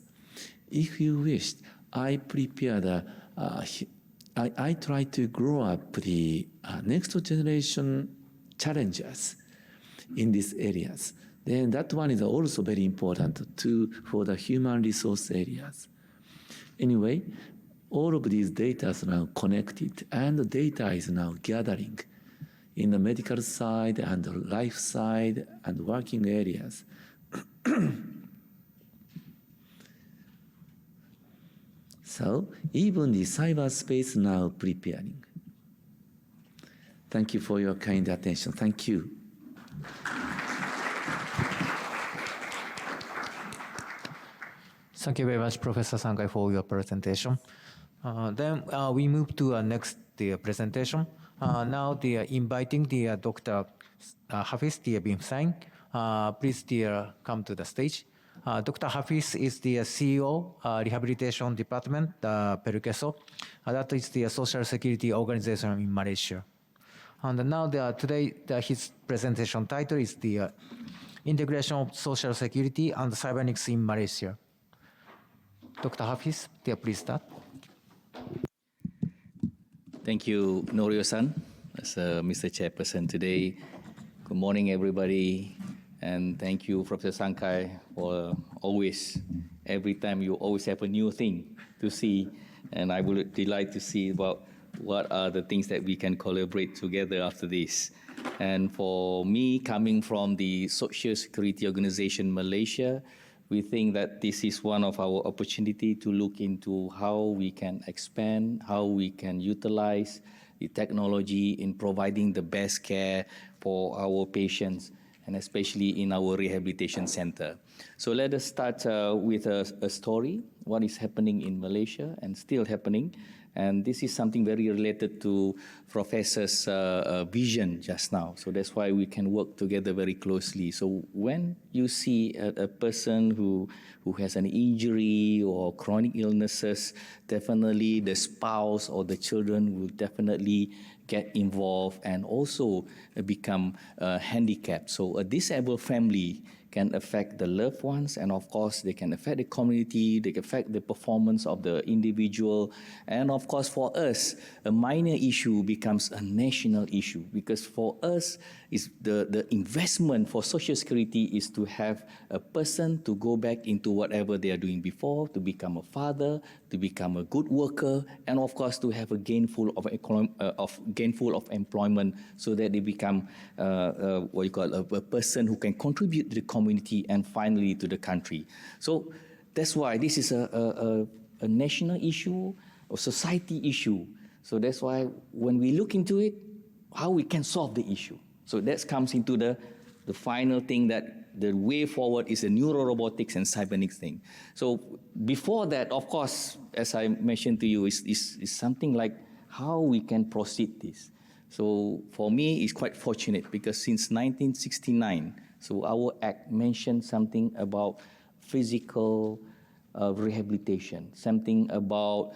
If you wish, I prepare I try to grow up the next generation challengers in these areas. Then that one is also very important for the human resource areas. Anyway, all of these data is now connected, and the data is now gathering in the medical side and the life side and working areas. So even the cyberspace now preparing. Thank you for your kind attention. Thank you. Thank you very much, Professor Sankai, for your presentation. Then we move to our next presentation. Now inviting Dr. Hafiz Bin please come to the stage. Dr. Hafiz is the CEO, Rehabilitation Department, Perkeso. That is the social security organization in Malaysia. And now today his presentation title is the Integration of Social Security and Cybernics in Malaysia. Dr. Hafiz, please start. Thank you, Norio-san, as Mr. Chairperson today. Good morning, everybody. And thank you, Professor Sankai, for every time you always have a new thing to see. And I would delight to see about what are the things that we can collaborate together after this. And for me, coming from the Social Security Organization Malaysia, we think that this is one of our opportunity to look into how we can expand, how we can utilize the technology in providing the best care for our patients, and especially in our rehabilitation center. So let us start with a story, what is happening in Malaysia and still happening. And this is something very related to Professor's vision just now. So that's why we can work together very closely. So when you see a person who has an injury or chronic illnesses, definitely the spouse or the children will definitely get involved and also become handicapped. So a disabled family can affect the loved ones, and of course they can affect the community, they can affect the performance of the individual, and of course for us a minor issue becomes a national issue, because for us is the investment for Social Security is to have a person to go back into whatever they are doing before, to become a father, to become a good worker, and of course to have a gainful of employment, so that they become a person who can contribute to the community and finally to the country. So that's why this is a national issue, a society issue. So that's why when we look into it, how we can solve the issue. So that comes into the final thing, that the way forward is a neuro-robotics and Cybernics thing. So before that, of course, as I mentioned to you, is something like how we can proceed this. So for me, it's quite fortunate because since 1969, so our act mentioned something about physical rehabilitation, something about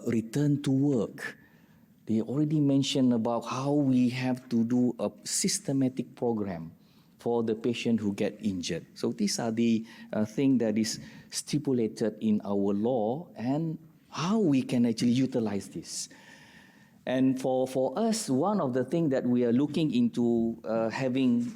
return to work. They already mentioned about how we have to do a systematic program for the patient who get injured. So these are the things that is stipulated in our law and how we can actually utilize this. And for us, one of the things that we are looking into having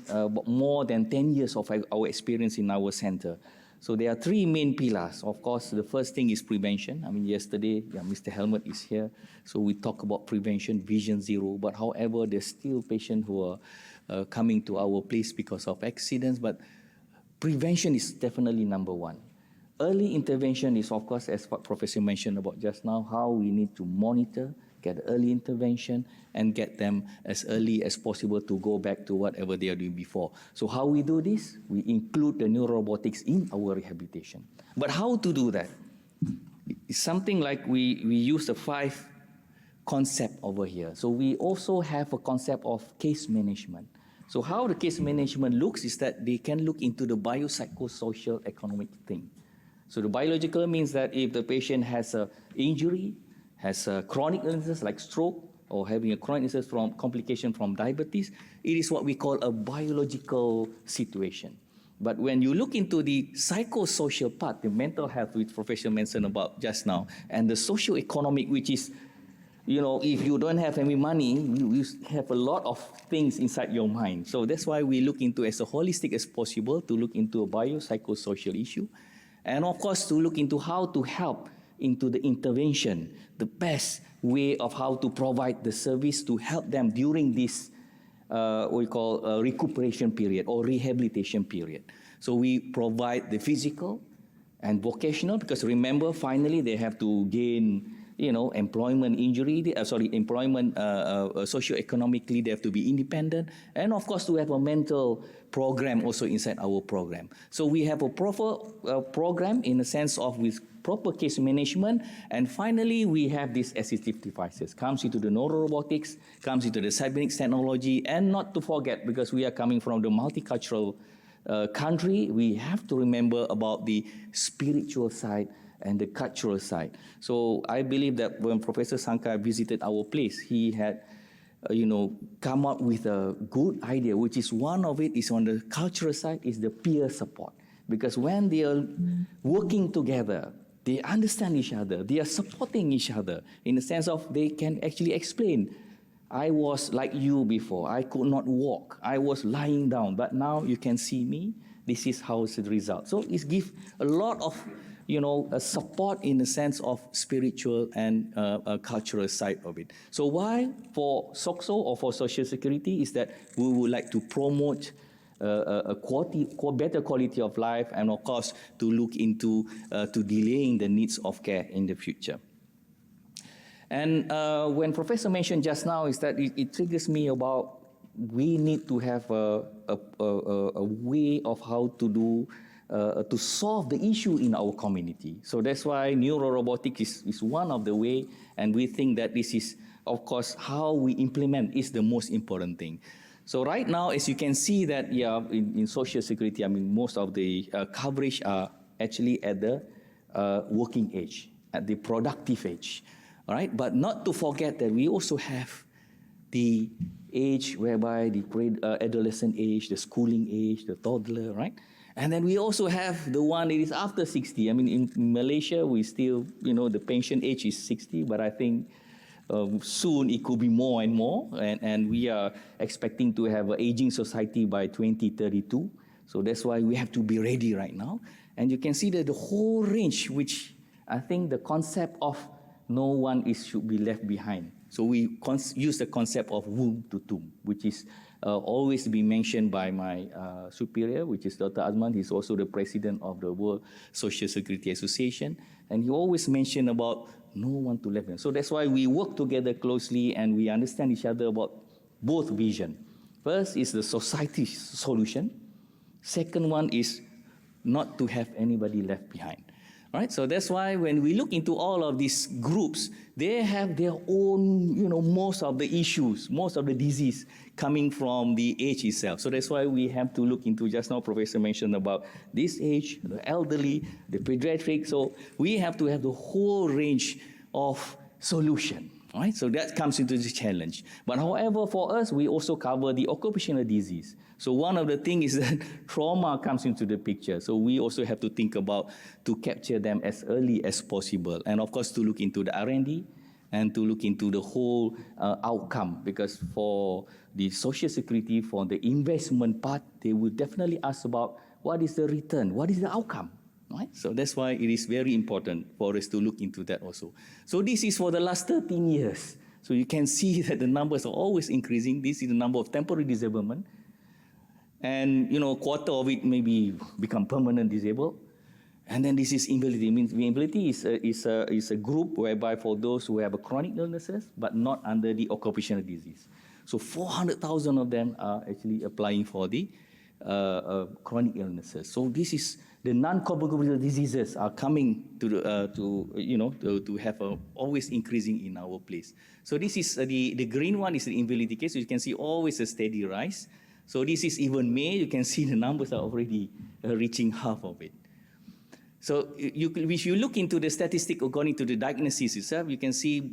more than 10 years of our experience in our center. So there are three main pillars. Of course, the first thing is prevention. I mean, yesterday, Mr. Helmut is here. So we talk about prevention, vision zero. But however, there's still patients who are coming to our place because of accidents. But prevention is definitely number one. Early intervention is, of course, as what Professor mentioned about just now, how we need to monitor, get early intervention, and get them as early as possible to go back to whatever they are doing before. So how we do this? We include the neuro-robotics in our rehabilitation. But how to do that? It's something like we use the 5 concept over here. So we also have a concept of case management. So how the case management looks is that they can look into the biopsychosocial economic thing. So the biological means that if the patient has an injury, has a chronic illnesses like stroke, or having a chronic illness from complication from diabetes, it is what we call a biological situation. But when you look into the psychosocial part, the mental health, which Professor mentioned about just now, and the socio-economic, which is, you know, if you don't have any money, you have a lot of things inside your mind. So that's why we look into as holistic as possible to look into a biopsychosocial issue. And of course, to look into how to help into the intervention, the best way of how to provide the service to help them during this what we call recuperation period or rehabilitation period. So we provide the physical and vocational, because remember, finally they have to gain, you know, employment employment socio-economically, they have to be independent, and of course to have a mental program also inside our program. So we have a proper program in the sense of with proper case management, and finally we have these assistive devices. Comes into the neuro-robotics, comes into the Cybernics technology, and not to forget, because we are coming from the multicultural country, we have to remember about the spiritual side and the cultural side. So I believe that when Professor Sankar visited our place, he had come up with a good idea, which is one of it is on the cultural side, is the peer support. Because when they are working together, they understand each other, they are supporting each other in the sense of they can actually explain, I was like you before, I could not walk, I was lying down, but now you can see me, this is how it's the result. So it gives a lot of a support in the sense of spiritual and cultural side of it. So why for SOCSO or for Social Security is that we would like to promote a better quality of life, and of course to look into to delaying the needs of care in the future. And when Professor mentioned just now is that it triggers me about we need to have a way of how to do to solve the issue in our community. So that's why neuro-robotic is one of the way, and we think that this is, of course, how we implement is the most important thing. So right now, as you can see that, in Social Security, I mean, most of the coverage are actually at the working age, at the productive age, all right? But not to forget that we also have the age whereby the adolescent age, the schooling age, the toddler, right? And then we also have the one that is after 60. I mean, in Malaysia, we still, the pension age is 60, but I think soon it could be more and more. And we are expecting to have an aging society by 2032. So that's why we have to be ready right now. And you can see that the whole range, which I think the concept of no one should be left behind. So we use the concept of womb to tomb, which is always been mentioned by my superior, which is Dr. Azman. He's also the president of the World Social Security Association. And he always mentioned about no one to left behind. So that's why we work together closely and we understand each other about both vision. First is the society solution. Second one is not to have anybody left behind. All right, so that's why when we look into all of these groups, they have their own, most of the issues, most of the disease coming from the age itself. So that's why we have to look into, just now Professor mentioned about this age, the elderly, the pediatric. So we have to have the whole range of solution. All right, so that comes into the challenge. But however, for us, we also cover the occupational disease. So one of the things is that trauma comes into the picture. So we also have to think about to capture them as early as possible. And of course, to look into the R&D and to look into the whole outcome. Because for the social security, for the investment part, they will definitely ask about what is the return, what is the outcome. Right? So that's why it is very important for us to look into that also. So this is for the last 13 years. So you can see that the numbers are always increasing. This is the number of temporary disablement. And, quarter of it maybe become permanent disabled. And then this is invalidity. Means invalidity is a group whereby for those who have a chronic illnesses, but not under the occupational disease. So 400,000 of them are actually applying for the chronic illnesses. So this is the non-communicable diseases are coming to have always increasing in our place. So this is the green one is the invalidity case. So you can see always a steady rise. So this is even May. You can see the numbers are already reaching half of it. So if you look into the statistic according to the diagnosis itself, you can see,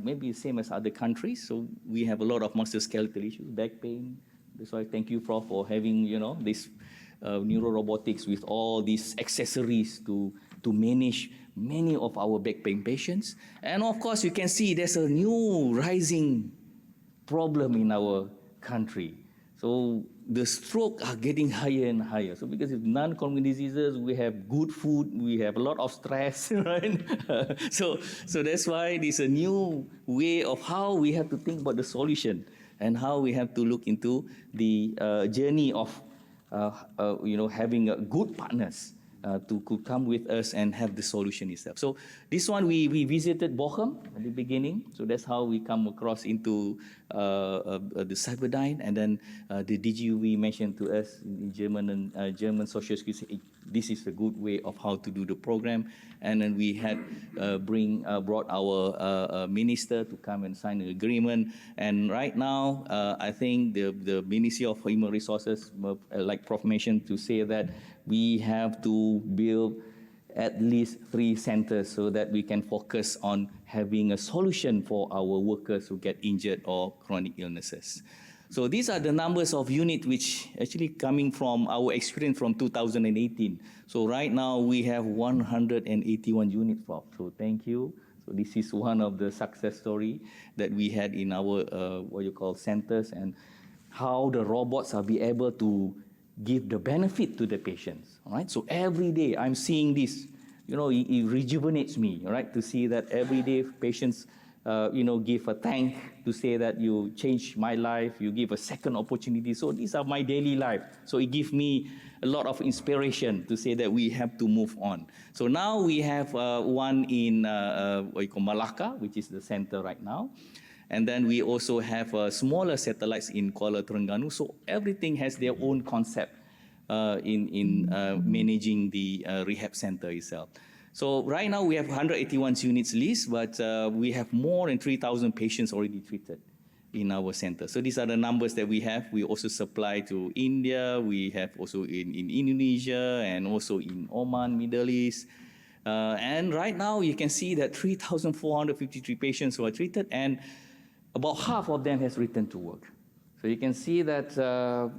maybe the same as other countries. So we have a lot of musculoskeletal issues, back pain. That's why thank you, Prof, for having this neuro-robotics with all these accessories to manage many of our back pain patients. And of course, you can see there's a new rising problem in our country. So the stroke are getting higher and higher. So because it's non-communicable diseases, we have good food, we have a lot of stress, right? So that's why there's a new way of how we have to think about the solution and how we have to look into the journey of having good partners to come with us and have the solution itself. So this one, we visited Bochum at the beginning. So that's how we come across into the CYBERDYNE, and then the GISHW mentioned to us in German and German social security. This is a good way of how to do the program. And then we had brought our minister to come and sign an agreement. And right now, I think the Ministry of Human Resources, like Prof mentioned, to say that we have to build at least 3 centers so that we can focus on having a solution for our workers who get injured or chronic illnesses. So these are the numbers of units which actually coming from our experience from 2018. So right now we have 181 units, Prof. So thank you. So this is one of the success story that we had in our centers, and how the robots are be able to give the benefit to the patients. All right. So every day I'm seeing this. It rejuvenates me. All right, to see that every day patients, give a thank to say that you changed my life. You give a second opportunity. So these are my daily life. So it gives me a lot of inspiration to say that we have to move on. So now we have one in Malacca, which is the center right now. And then we also have smaller satellites in Kuala Terengganu. So everything has their own concept in managing the rehab center itself. So right now we have 181 units list, but we have more than 3,000 patients already treated in our center. So these are the numbers that we have. We also supply to India. We have also in Indonesia and also in Oman, Middle East. And right now you can see that 3,453 patients who are treated, and about half of them has returned to work. So you can see that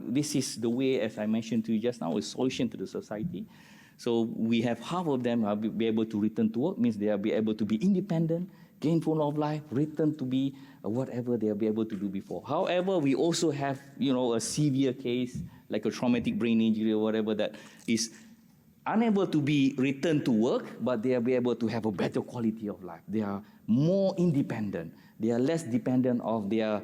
this is the way, as I mentioned to you just now, a solution to the society. So we have half of them will be able to return to work, means they will be able to be independent, gainful of life, return to be whatever they will be able to do before. However, we also have, a severe case, like a traumatic brain injury or whatever, that is unable to be returned to work, but they will be able to have a better quality of life. They are more independent. They are less dependent of their,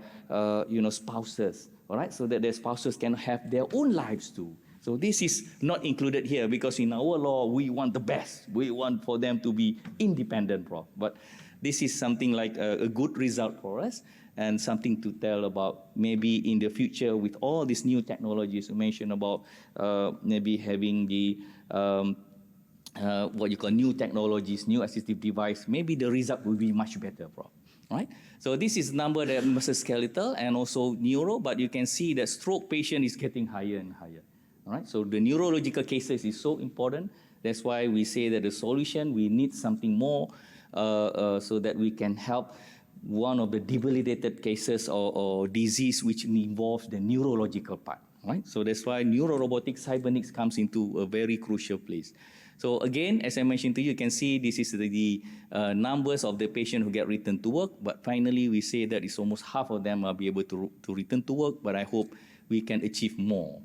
spouses, all right? So that their spouses can have their own lives too. So this is not included here because in our law, we want the best. We want for them to be independent, Prof. But this is something like a good result for us and something to tell about maybe in the future with all these new technologies you mentioned about maybe having the new technologies, new assistive device, maybe the result will be much better, Prof. Right? So this is number that musculoskeletal and also neuro, but you can see that stroke patient is getting higher and higher. All right? So the neurological cases is so important. That's why we say that the solution, we need something more so that we can help one of the debilitated cases or disease which involves the neurological part, right? So that's why neuro-robotic Cybernics comes into a very crucial place. So again, as I mentioned to you, you can see this is the numbers of the patients who get returned to work, but finally we say that it's almost half of them will be able to return to work, but I hope we can achieve more.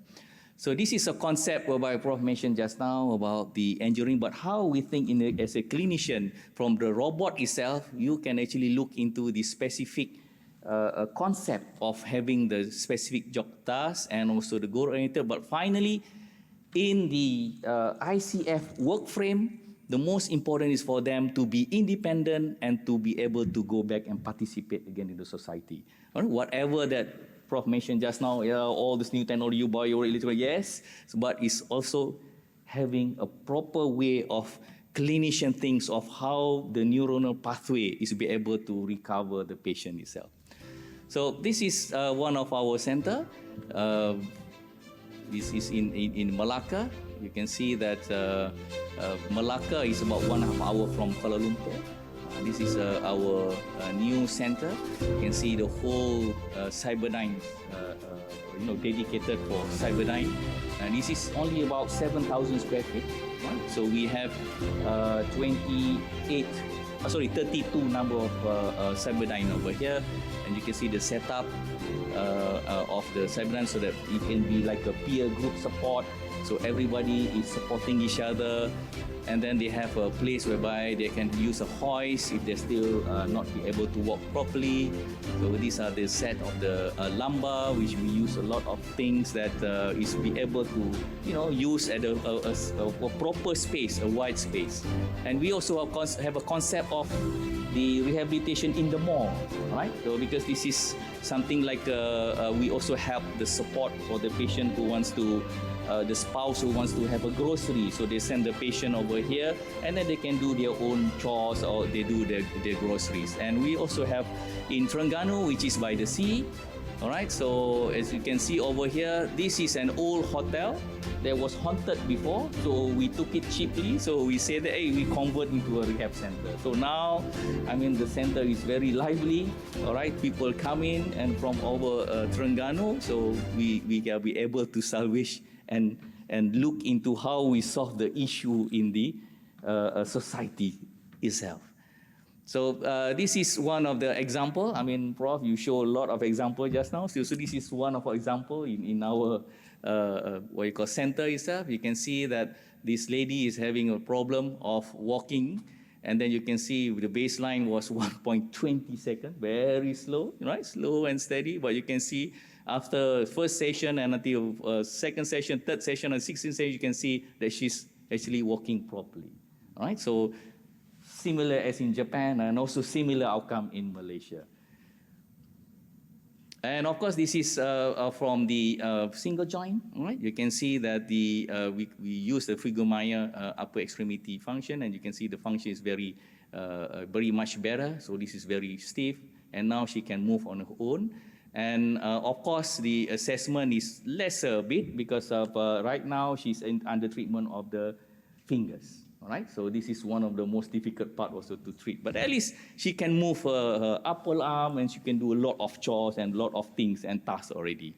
So this is a concept whereby Prof mentioned just now about the engineering, but how we think as a clinician from the robot itself, you can actually look into the specific concept of having the specific job task and also the goal-oriented, but finally, in the ICF work frame, the most important is for them to be independent and to be able to go back and participate again in the society. Whatever that Prof mentioned just now, yeah, all this new technology, bioelectrical, yes, but it's also having a proper way of clinician things of how the neuronal pathway is be able to recover the patient itself. So this is one of our center. This is in Malacca. You can see that Malacca is about 1.5 hours from Kuala Lumpur. This is our new center. You can see the whole CYBERDYNE, dedicated for CYBERDYNE. And this is only about 7,000 square feet. Right? So we have 32 number of CYBERDYNE over here. And you can see the setup of the CYBERDYNE so that it can be like a peer group support. So everybody is supporting each other. And then they have a place whereby they can use a hoist if they're still not be able to walk properly. So these are the set of the lumbar, which we use a lot of things that is be able to use at a proper space, a wide space. And we also have a concept of the rehabilitation in the mall, right? So because this is something like we also help the support for the patient who wants to the spouse who wants to have a grocery, so they send the patient over here and then they can do their own chores or they do their groceries. And we also have in Terengganu, which is by the sea. All right, so as you can see over here, this is an old hotel that was haunted before, so we took it cheaply. So we say that, hey, we convert into a rehab center. So now, the center is very lively. All right, people come in and from over Terengganu, so we can be able to salvage and look into how we solve the issue in the society itself. So this is one of the example. Prof, you show a lot of example just now. So this is one of our example in our what you call center itself. You can see that this lady is having a problem of walking, and then you can see the baseline was 1.20 seconds, very slow, right? Slow and steady. But you can see after first session and until second session, third session, and 16th session, you can see that she's actually walking properly. All right, so similar as in Japan and also similar outcome in Malaysia. And of course, this is from the single joint. All right, you can see that we use the Frigomaya upper extremity function, and you can see the function is very much better. So this is very stiff, and now she can move on her own. And of course, the assessment is lesser a bit because of right now she's under treatment of the fingers. All right, so this is one of the most difficult part also to treat. But at least she can move her upper arm and she can do a lot of chores and a lot of things and tasks already.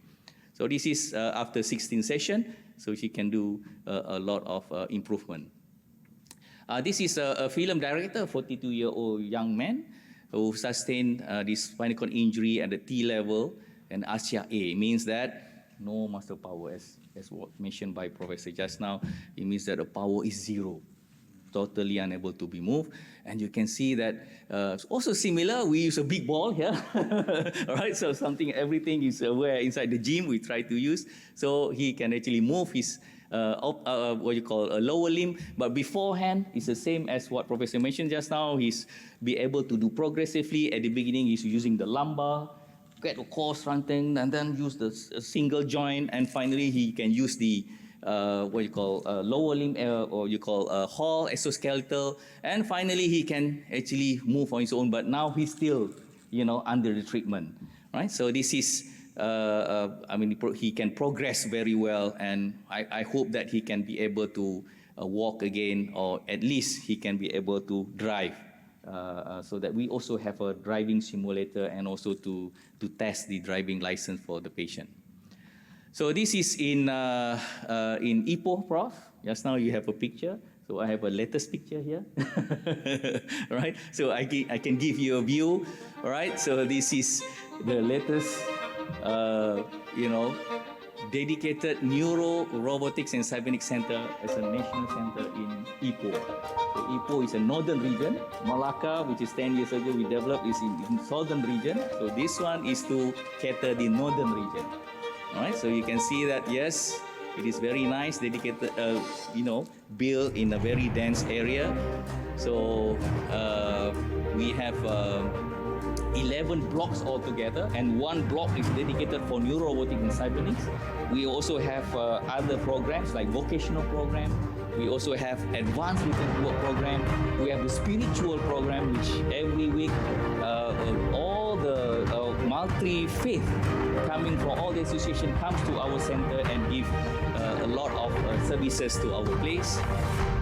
So this is after 16 session, so she can do a lot of improvement. This is a film director, 42-year-old young man who sustained this spinal cord injury at the T level and ASIA A. Means that no muscle power, as what mentioned by Professor just now. It means that the power is zero, totally unable to be moved. And you can see that also similar, we use a big ball here. All right, so everything is where inside the gym we try to use. So he can actually move his what you call a lower limb, but beforehand it's the same as what Professor mentioned just now. He's be able to do progressively. At the beginning, he's using the lumbar, get the core strengthened, and then use the single joint, and finally he can use the what you call lower limb or you call Hall exoskeletal, and finally he can actually move on his own. But now he's still under the treatment, right? So this is. He can progress very well, and I hope that he can be able to walk again, or at least he can be able to drive so that we also have a driving simulator and also to test the driving license for the patient. So this is in Ipoh, Prof. Just now you have a picture. So I have a latest picture here, right? So I can give you a view, all right? So this is the latest, dedicated neuro-robotics and cybernetics center as a national center in Ipoh. So Ipoh is a northern region. Malacca, which is 10 years ago we developed, is in southern region. So this one is to cater the northern region. All right, so you can see that, yes, it is very nice, dedicated, built in a very dense area. So we have 11 blocks altogether, and one block is dedicated for neuro-robotic and cybernetics. We also have other programs like vocational program. We also have advanced return to work program. We have the spiritual program, which every week all the multi-faith coming from all the association comes to our center and give a lot of services to our place.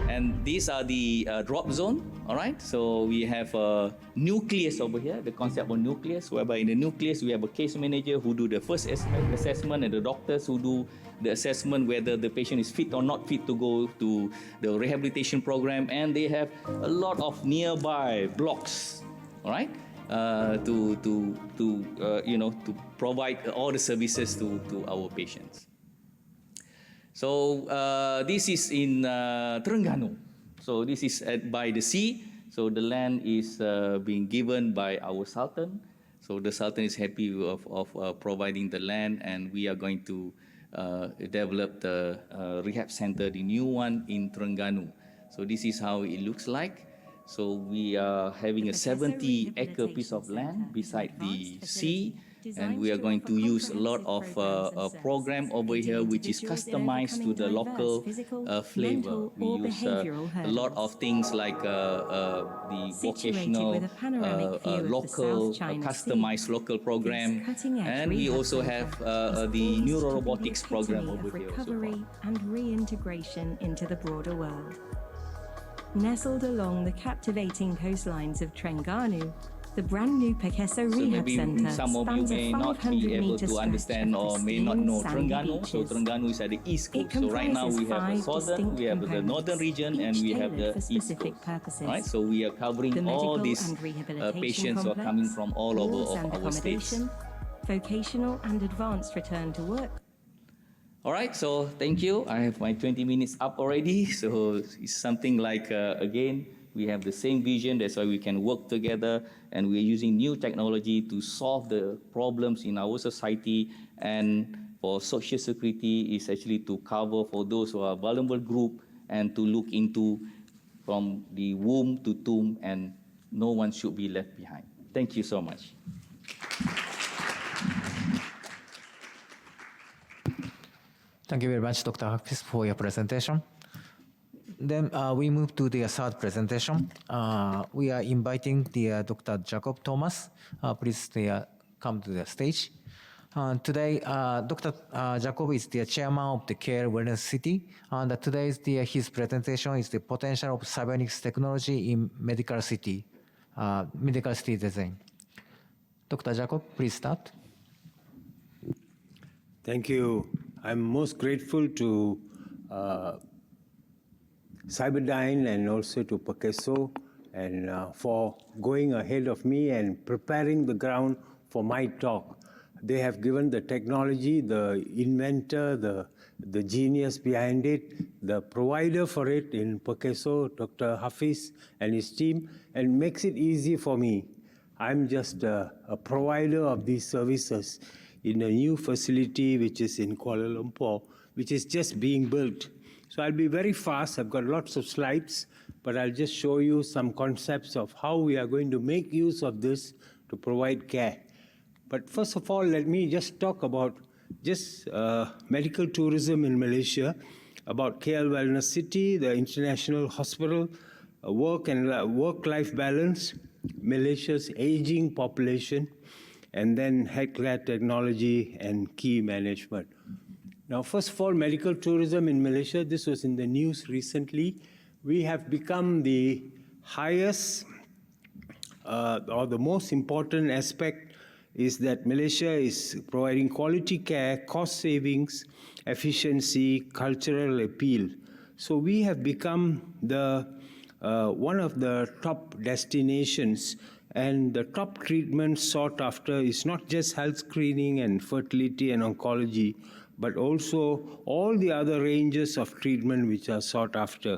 And these are the drop zone, all right? So we have a nucleus over here, the concept of nucleus, whereby in the nucleus we have a case manager who do the first assessment and the doctors who do the assessment whether the patient is fit or not fit to go to the rehabilitation program. And they have a lot of nearby blocks, all right? To provide all the services to our patients. So this is in Terengganu. So this is by the sea. So the land is being given by our Sultan. So the Sultan is happy of providing the land, and we are going to develop the rehab center, the new one in Terengganu. So this is how it looks like. So we are having a 70-acre piece of land beside the sea, and we are going to use a lot of a program over here which is customized to the local flavor. We use a lot of things like the vocational, local, customized local program, and we also have the neuro-robotics program over here. Recovery and reintegration into the broader world. Nestled along the captivating coastlines of Terengganu, the brand new Pekeso Rehab Center some of you may not be able to understand or may not know Terengganu. So Terengganu is at the east coast. So right now we have the southern, we have the northern region, and we have the east coast. Right? So we are covering all these patients who are coming from all over of our states. Vocational and advanced return to work. All right, so thank you. I have my 20 minutes up already. So it's something like, again, we have the same vision. That's why we can work together, and we're using new technology to solve the problems in our society. And for social security is actually to cover for those who are vulnerable group and to look into from the womb to tomb, and no one should be left behind. Thank you so much. Thank you very much, Dr. Hafiz, for your presentation. Then we move to the third presentation. We are inviting the Dr. Jacob Thomas. Please come to the stage. Today, Dr. Jacob is the chairman of the Care Wellness City, and today's his presentation is the potential of Cybernics technology in medical city design. Dr. Jacob, please start. Thank you. I'm most grateful to CYBERDYNE and also to Pekeso and for going ahead of me and preparing the ground for my talk. They have given the technology, the inventor, the genius behind it, the provider for it in Pekeso, Dr. Hafiz and his team, and makes it easy for me. I'm just a provider of these services in a new facility which is in Kuala Lumpur, which is just being built. So I'll be very fast. I've got lots of slides, but I'll just show you some concepts of how we are going to make use of this to provide care. But first of all, let me just talk about just medical tourism in Malaysia, about Care Wellness City, the international hospital, work and work-life balance, Malaysia's aging population, and then healthcare technology and key management. Now, first of all, medical tourism in Malaysia, this was in the news recently. We have become the highest or the most important aspect is that Malaysia is providing quality care, cost savings, efficiency, cultural appeal. So we have become the one of the top destinations, and the top treatment sought after is not just health screening and fertility and oncology, but also all the other ranges of treatment which are sought after.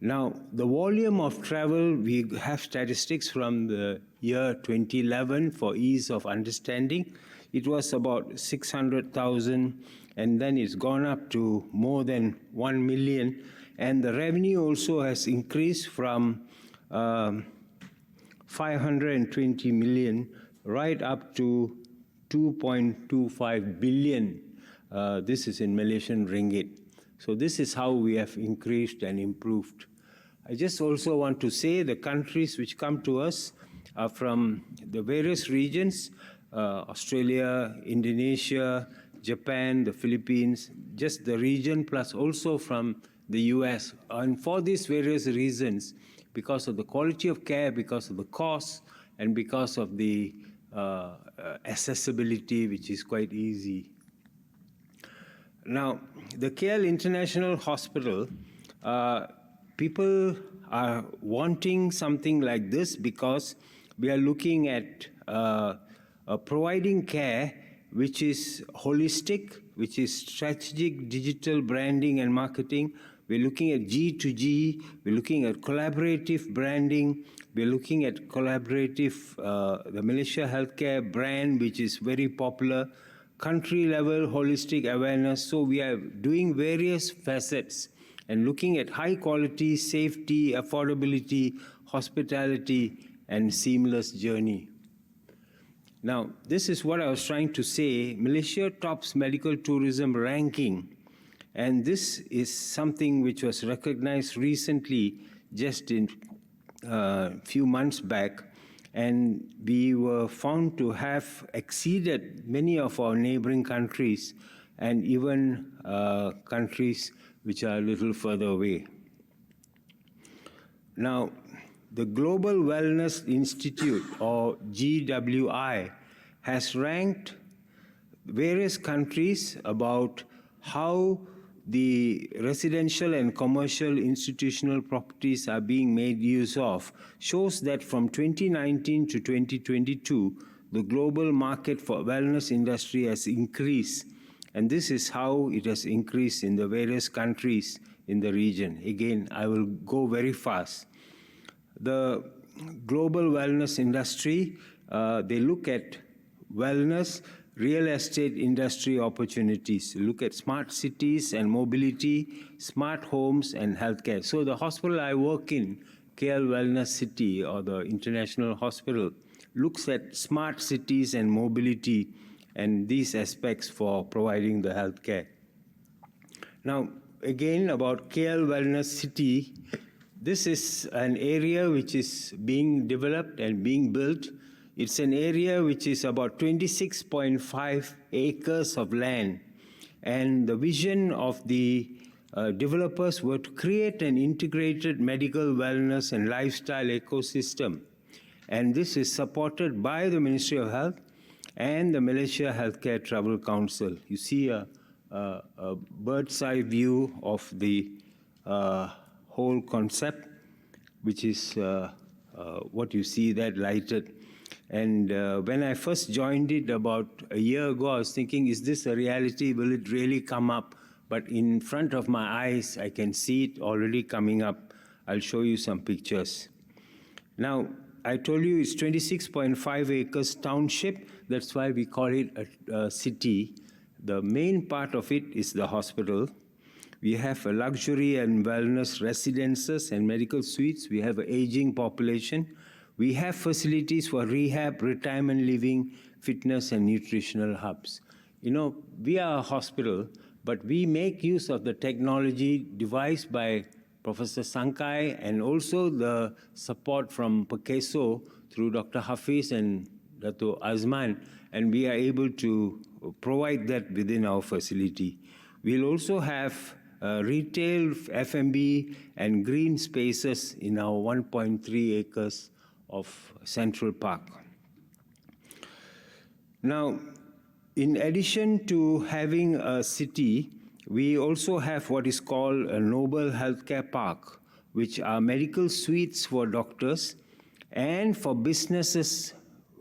Now, the volume of travel, we have statistics from the year 2011 for ease of understanding. It was about 600,000, and then it's gone up to more than 1 million. And the revenue also has increased from 520 million right up to 2.25 billion. This is in Malaysian ringgit. So this is how we have increased and improved. I just also want to say the countries which come to us are from the various regions, Australia, Indonesia, Japan, the Philippines, just the region, plus also from the US. And for these various reasons, because of the quality of care, because of the cost, and because of the accessibility, which is quite easy. Now, the KL International Hospital, people are wanting something like this because we are looking at providing care which is holistic, which is strategic digital branding and marketing. We're looking at G2G, we're looking at collaborative branding, we're looking at collaborative, the Malaysia Healthcare brand, which is very popular, country level holistic awareness. So we are doing various facets and looking at high quality, safety, affordability, hospitality, and seamless journey. Now, this is what I was trying to say. Malaysia tops medical tourism ranking, and this is something which was recognized recently, just in a few months back, and we were found to have exceeded many of our neighboring countries and even countries which are a little further away. Now, the Global Wellness Institute, or GWI, has ranked various countries about how the residential and commercial institutional properties are being made use of, shows that from 2019 to 2022, the global market for wellness industry has increased. And this is how it has increased in the various countries in the region. Again, I will go very fast. The global wellness industry, they look at wellness, real estate industry opportunities, look at smart cities and mobility, smart homes and healthcare. So the hospital I work in, KL Wellness City, or the International Hospital, looks at smart cities and mobility and these aspects for providing the healthcare. Now, again, about KL Wellness City, this is an area which is being developed and being built. It's an area which is about 26.5 acres of land. And the vision of the developers were to create an integrated medical wellness and lifestyle ecosystem. And this is supported by the Ministry of Health and the Malaysia Healthcare Travel Council. You see a bird's eye view of the whole concept, which is what you see that lighted. And when I first joined it about a year ago, I was thinking, is this a reality? Will it really come up? But in front of my eyes, I can see it already coming up. I'll show you some pictures. Now, I told you it's 26.5 acres township. That's why we call it a city. The main part of it is the hospital. We have a luxury and wellness residences and medical suites. We have an aging population. We have facilities for rehab, retirement living, fitness, and nutritional hubs. You know, we are a hospital, but we make use of the technology devised by Professor Sankai and also the support from Pekeso through Dr. Hafiz and Dr. Azman, and we are able to provide that within our facility. We'll also have retail, F&B, and green spaces in our 1.3 acres of Central Park. Now, in addition to having a city, we also have what is called a Noble Healthcare Park, which are medical suites for doctors and for businesses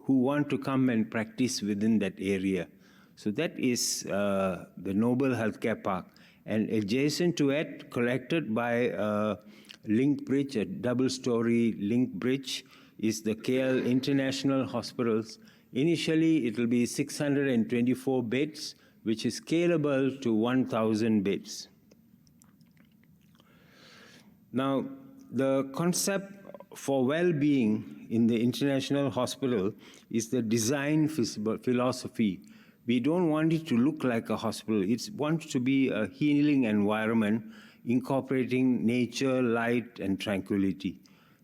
who want to come and practice within that area. So that is the Noble Healthcare Park. And adjacent to it, connected by a link bridge, a double-story link bridge, is the KL International Hospitals. Initially, it will be 624 beds, which is scalable to 1,000 beds. Now, the concept for well-being in the international hospital is the design philosophy. We don't want it to look like a hospital. It wants to be a healing environment incorporating nature, light, and tranquility.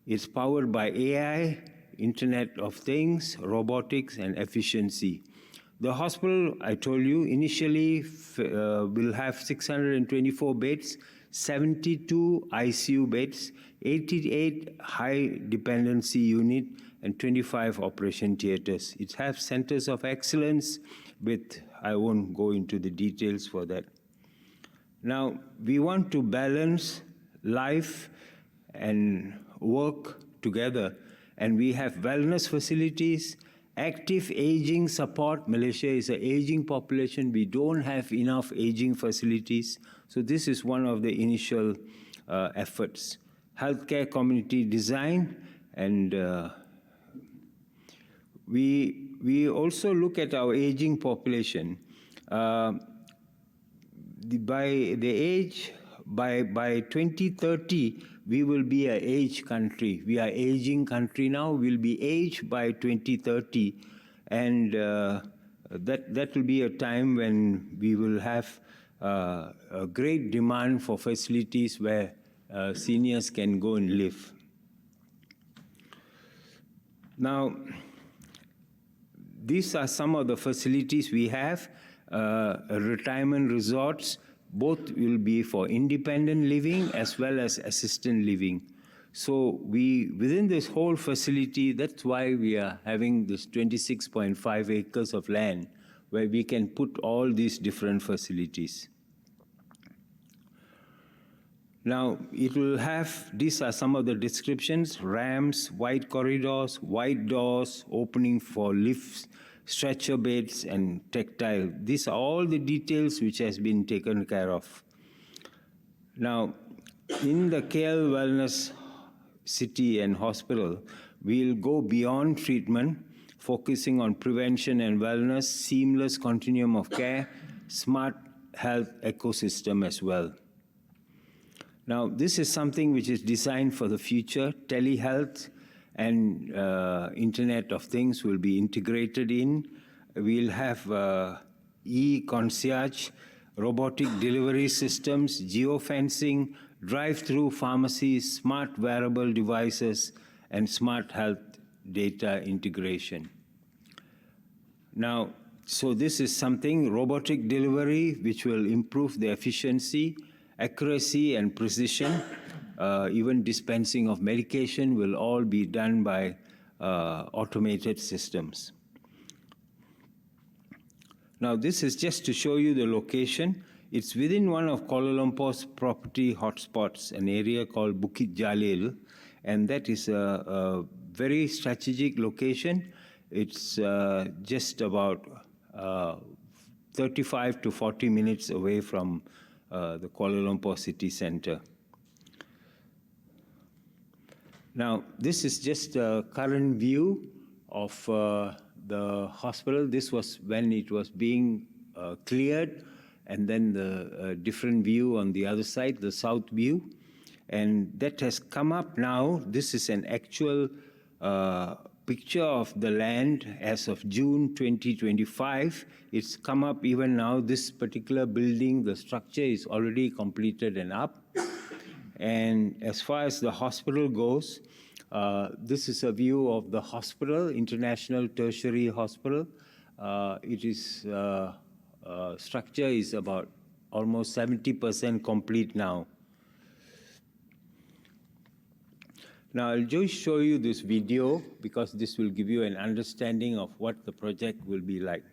It's powered by AI, Internet of Things, robotics, and efficiency. The hospital, I told you, initially will have 624 beds, 72 ICU beds, 88 high dependency unit, and 25 operation theaters. It has centers of excellence with, I won't go into the details for that. Now, we want to balance life and work together, and we have wellness facilities, active aging support. Malaysia is an aging population. We don't have enough aging facilities. So this is one of the initial efforts. Healthcare community design, and we also look at our aging population. By 2030, we will be an aged country. We are aging country now. We'll be aged by 2030, and that will be a time when we will have a great demand for facilities where seniors can go and live. Now, these are some of the facilities we have. Retirement resorts, both will be for independent living as well as assisted living. So within this whole facility, that's why we are having this 26.5 acres of land where we can put all these different facilities. Now, it will have, these are some of the descriptions: ramps, wide corridors, wide doors, opening for lifts, stretcher beds, and tactile. These are all the details which has been taken care of. Now, in the KL Wellness City and Hospital, we'll go beyond treatment, focusing on prevention and wellness, seamless continuum of care, smart health ecosystem as well. Now, this is something which is designed for the future. Telehealth and Internet of Things will be integrated in. We'll have e-concierge, robotic delivery systems, geofencing, drive-through pharmacies, smart wearable devices, and smart health data integration. Now, so this is something, robotic delivery, which will improve the efficiency, accuracy, and precision. Even dispensing of medication will all be done by automated systems. Now, this is just to show you the location. It's within one of Kuala Lumpur's property hotspots, an area called Bukit Jalil, and that is a very strategic location. It's just about 35 to 40 minutes away from the Kuala Lumpur city center. Now, this is just a current view of the hospital. This was when it was being cleared, and then the different view on the other side, the south view. And that has come up now. This is an actual picture of the land as of June 2025. It's come up even now. This particular building, the structure is already completed and up. And as far as the hospital goes, this is a view of the hospital, International Tertiary Hospital. It is, structure is about almost 70% complete now. Now, I'll just show you this video because this will give you an understanding of what the project will be like.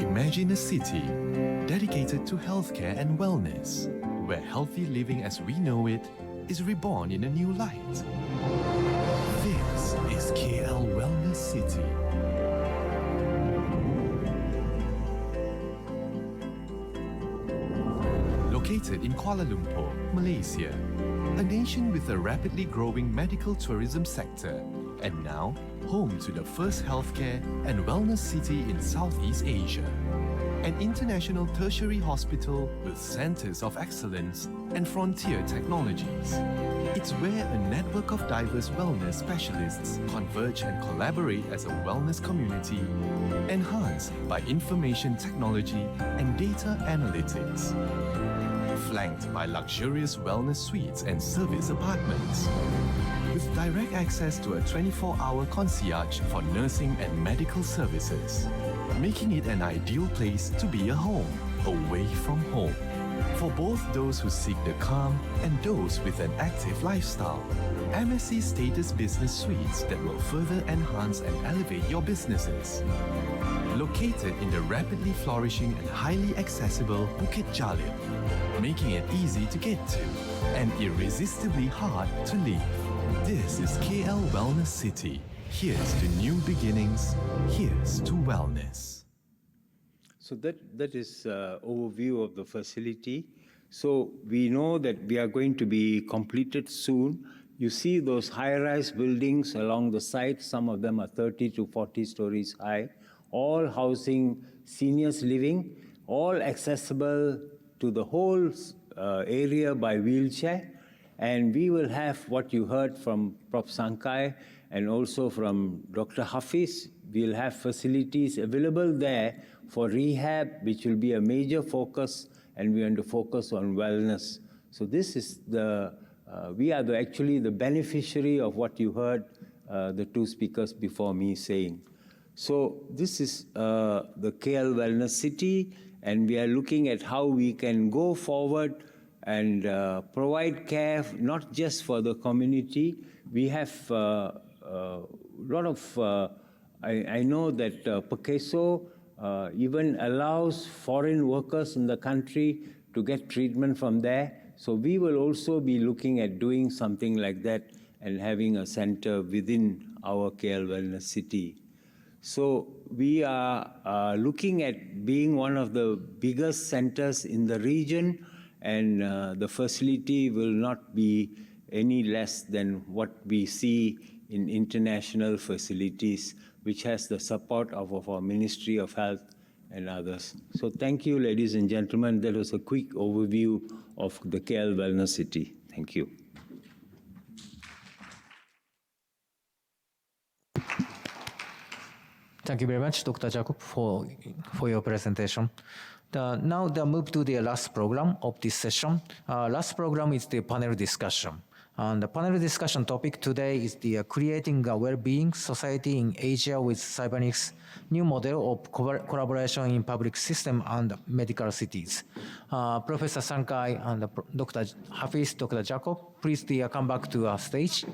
Imagine a city dedicated to healthcare and wellness, where healthy living as we know it is reborn in a new light. This is KL Wellness City. Located in Kuala Lumpur, Malaysia, a nation with a rapidly growing medical tourism sector, and now home to the first healthcare and wellness city in Southeast Asia. An international tertiary hospital with centers of excellence and frontier technologies. It's where a network of diverse wellness specialists converge and collaborate as a wellness community, enhanced by information technology and data analytics. Flanked by luxurious wellness suites and service apartments. With direct access to a 24-hour concierge for nursing and medical services, making it an ideal place to be a home, away from home. For both those who seek the calm and those with an active lifestyle. MSC Status Business Suites that will further enhance and elevate your businesses. Located in the rapidly flourishing and highly accessible Bukit Jalil, making it easy to get to and irresistibly hard to leave. This is KL Wellness City. Here's to new beginnings. Here's to wellness. So that is overview of the facility. So we know that we are going to be completed soon. You see those high-rise buildings along the side. Some of them are 30 to 40 stories high, all housing seniors living, all accessible to the whole area by wheelchair. And we will have what you heard from Prof. Sankai and also from Dr. Hafiz. We'll have facilities available there for rehab, which will be a major focus, and we want to focus on wellness. So this is we are actually the beneficiary of what you heard the two speakers before me saying. So this is the KL Wellness City, and we are looking at how we can go forward and provide care not just for the community. We have a lot of, I know that Pakeso even allows foreign workers in the country to get treatment from there. So we will also be looking at doing something like that and having a center within our KL Wellness City. So we are looking at being one of the biggest centers in the region, and the facility will not be any less than what we see in international facilities, which has the support of our Ministry of Health and others. So thank you, ladies and gentlemen. That was a quick overview of the KL Wellness City. Thank you. Thank you very much, Dr. Jacob, for your presentation. Now the move to the last program of this session. Last program is the panel discussion. And the panel discussion topic today is the creating a well-being society in Asia with Cybernics, new model of collaboration in public system and medical cities. Professor Sankai and Dr. Hafiz, Dr. Jacob, please come back to our stage.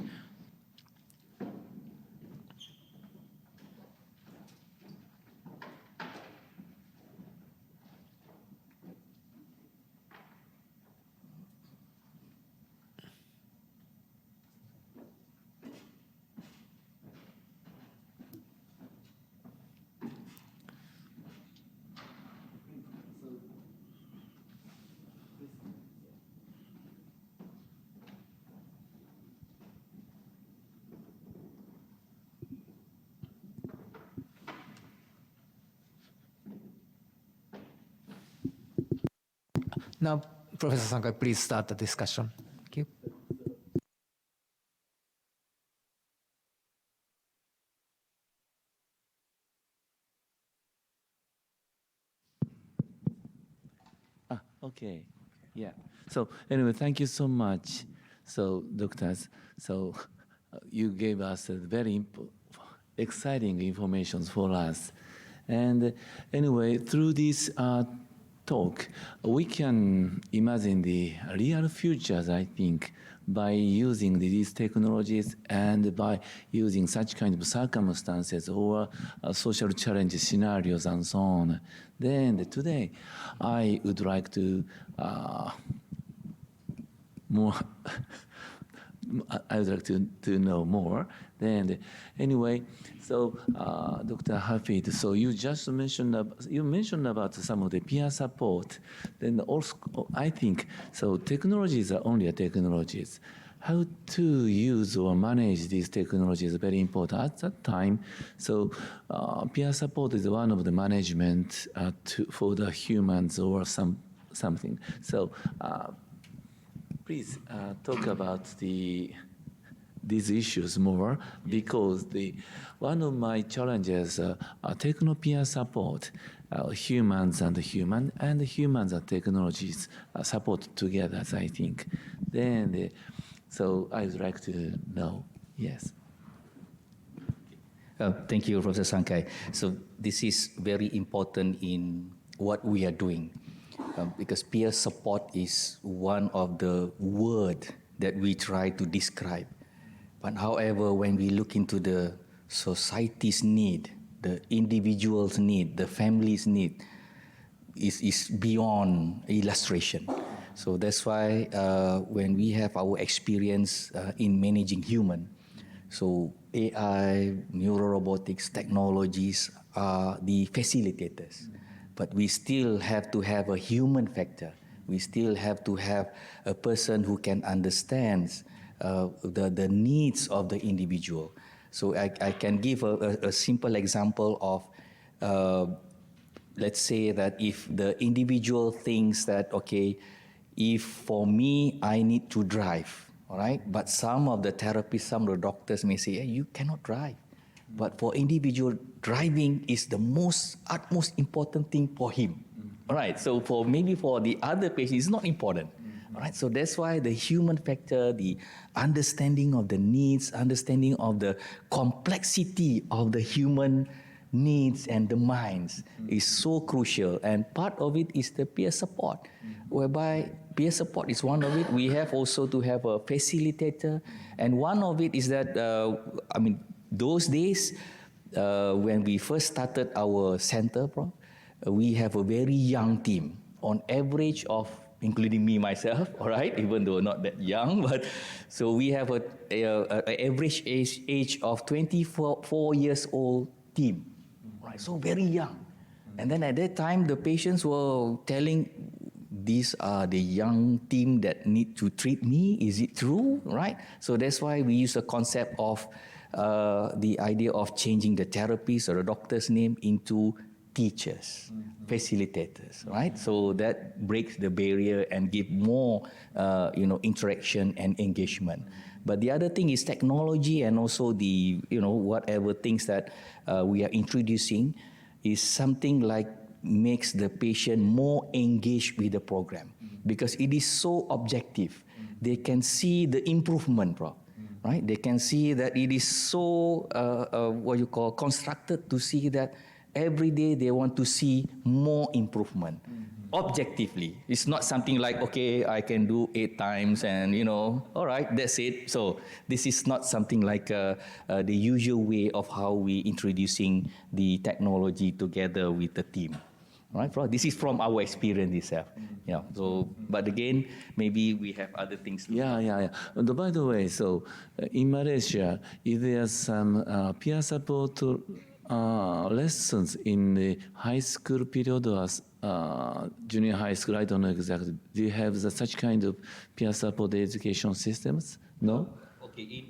Now, Professor Sankai, please start the discussion. Thank you. Okay. Yeah. So anyway, thank you so much. So doctors, so you gave us a very exciting information for us. And anyway, through this talk, we can imagine the real futures, I think, by using these technologies and by using such kind of circumstances or social challenge scenarios and so on. Then today, I would like to I would like to know more. Then anyway, so Dr. Hafid, so you just mentioned about some of the peer support. Then also, I think so. Technologies are only technologies. How to use or manage these technologies is very important at that time. So peer support is one of the management for the humans or something. So please talk about these issues more, because one of my challenges techno peer support, humans and human, and humans and technologies support together, as I think. Then, so I would like to know, yes. Thank you, Professor Sankai. So this is very important in what we are doing, because peer support is one of the words that we try to describe. But however, when we look into the society's need, the individual's need, the family's need, is beyond illustration. So that's why when we have our experience in managing human, so AI, neuro-robotics, technologies are the facilitators. But we still have to have a human factor. We still have to have a person who can understand the needs of the individual. So I can give a simple example of, let's say that if the individual thinks that, okay, if for me, I need to drive, all right? But some of the therapists, some of the doctors may say, hey, you cannot drive. But for individual, driving is the utmost important thing for him. All right, so maybe for the other patient, it's not important. All right, so that's why the human factor, the understanding of the needs, understanding of the complexity of the human needs and the minds is so crucial. And part of it is the peer support, whereby peer support is one of it. We have also to have a facilitator. And one of it is that, those days, when we first started our center, we have a very young team, on average of, including me myself, all right, even though not that young, but so we have an average age of 24 years old team, right? So very young. And then at that time, the patients were telling, these are the young team that need to treat me. Is it true, right? So that's why we use a concept of the idea of changing the therapists or the doctor's name into teachers, facilitators, right? So that breaks the barrier and give more, interaction and engagement. But the other thing is technology, and also the, whatever things that we are introducing is something like makes the patient more engaged with the program, because it is so objective. They can see the improvement, right? They can see that it is so, constructed to see that every day they want to see more improvement. Objectively. It's not something like, okay, I can do 8 times and, all right, that's it. So this is not something like the usual way of how we introducing the technology together with the team. Right? This is from our experience itself. Yeah. So, but again, maybe we have other things. Yeah. And by the way, so in Malaysia, is there some peer support lessons in the high school period or junior high school? I don't know exactly. Do you have such kind of peer support education systems? No? Okay,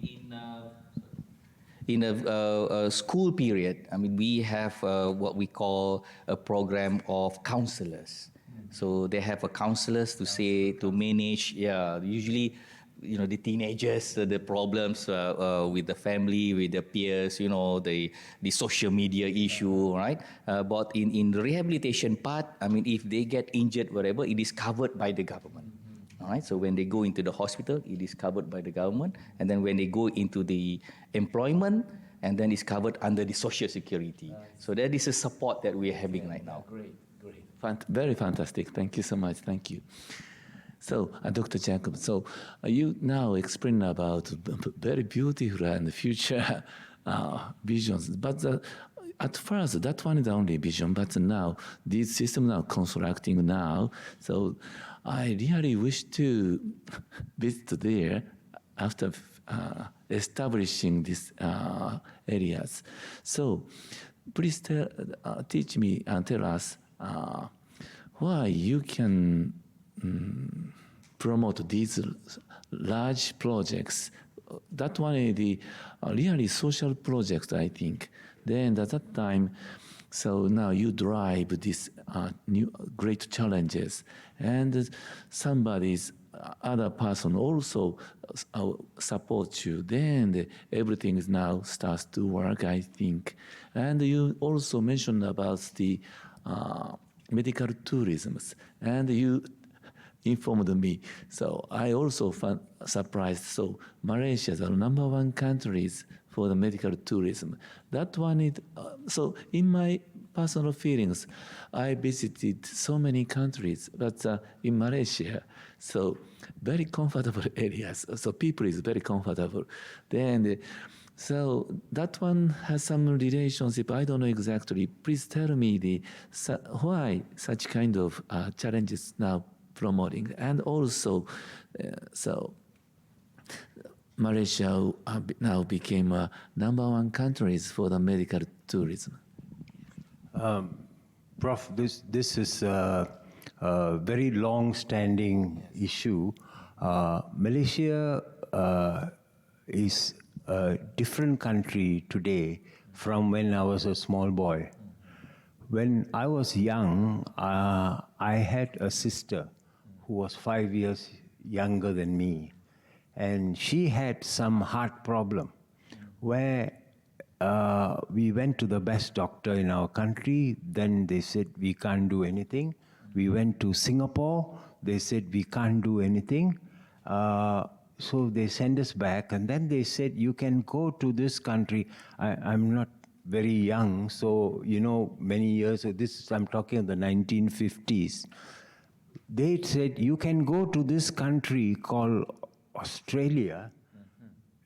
in a school period, we have what we call a program of counselors. So they have a counselors to manage, usually, the teenagers, the problems with the family, with the peers, the social media issue, right? But in the rehabilitation part, if they get injured, whatever, it is covered by the government. All right, so when they go into the hospital, it is covered by the government. And then when they go into the employment, and then it's covered under the social security. So that is a support that we are having right now. Great. Very fantastic. Thank you so much. Thank you. So, Dr. Jacob, so you now explain about very beautiful and future visions. But at first, that one is the only vision. But now, this system now constructing now. So, I really wish to visit there after establishing these areas. So, please teach me and tell us why you can promote these large projects. That one is the really social project, I think. Then at that time, so now you drive these new great challenges, and somebody's other person also supports you. Then everything is now starts to work, I think. And you also mentioned about the medical tourism, and you informed me. So I also found surprised. So Malaysia is the #1 countries for the medical tourism. That one is, so in my personal feelings, I visited so many countries, but in Malaysia, so very comfortable areas. So people is very comfortable. Then, so that one has some relationship. I don't know exactly. Please tell me why such kind of challenges now promoting, and also, so Malaysia now became a #1 countries for the medical tourism. Prof, this is a very long-standing issue. Malaysia is a different country today from when I was a small boy. When I was young, I had a sister who was 5 years younger than me, and she had some heart problem where we went to the best doctor in our country. Then they said we can't do anything. We went to Singapore. They said we can't do anything. So they sent us back, and then they said you can go to this country. I'm not very young, so many years. So I'm talking of the 1950s. They said you can go to this country called Australia,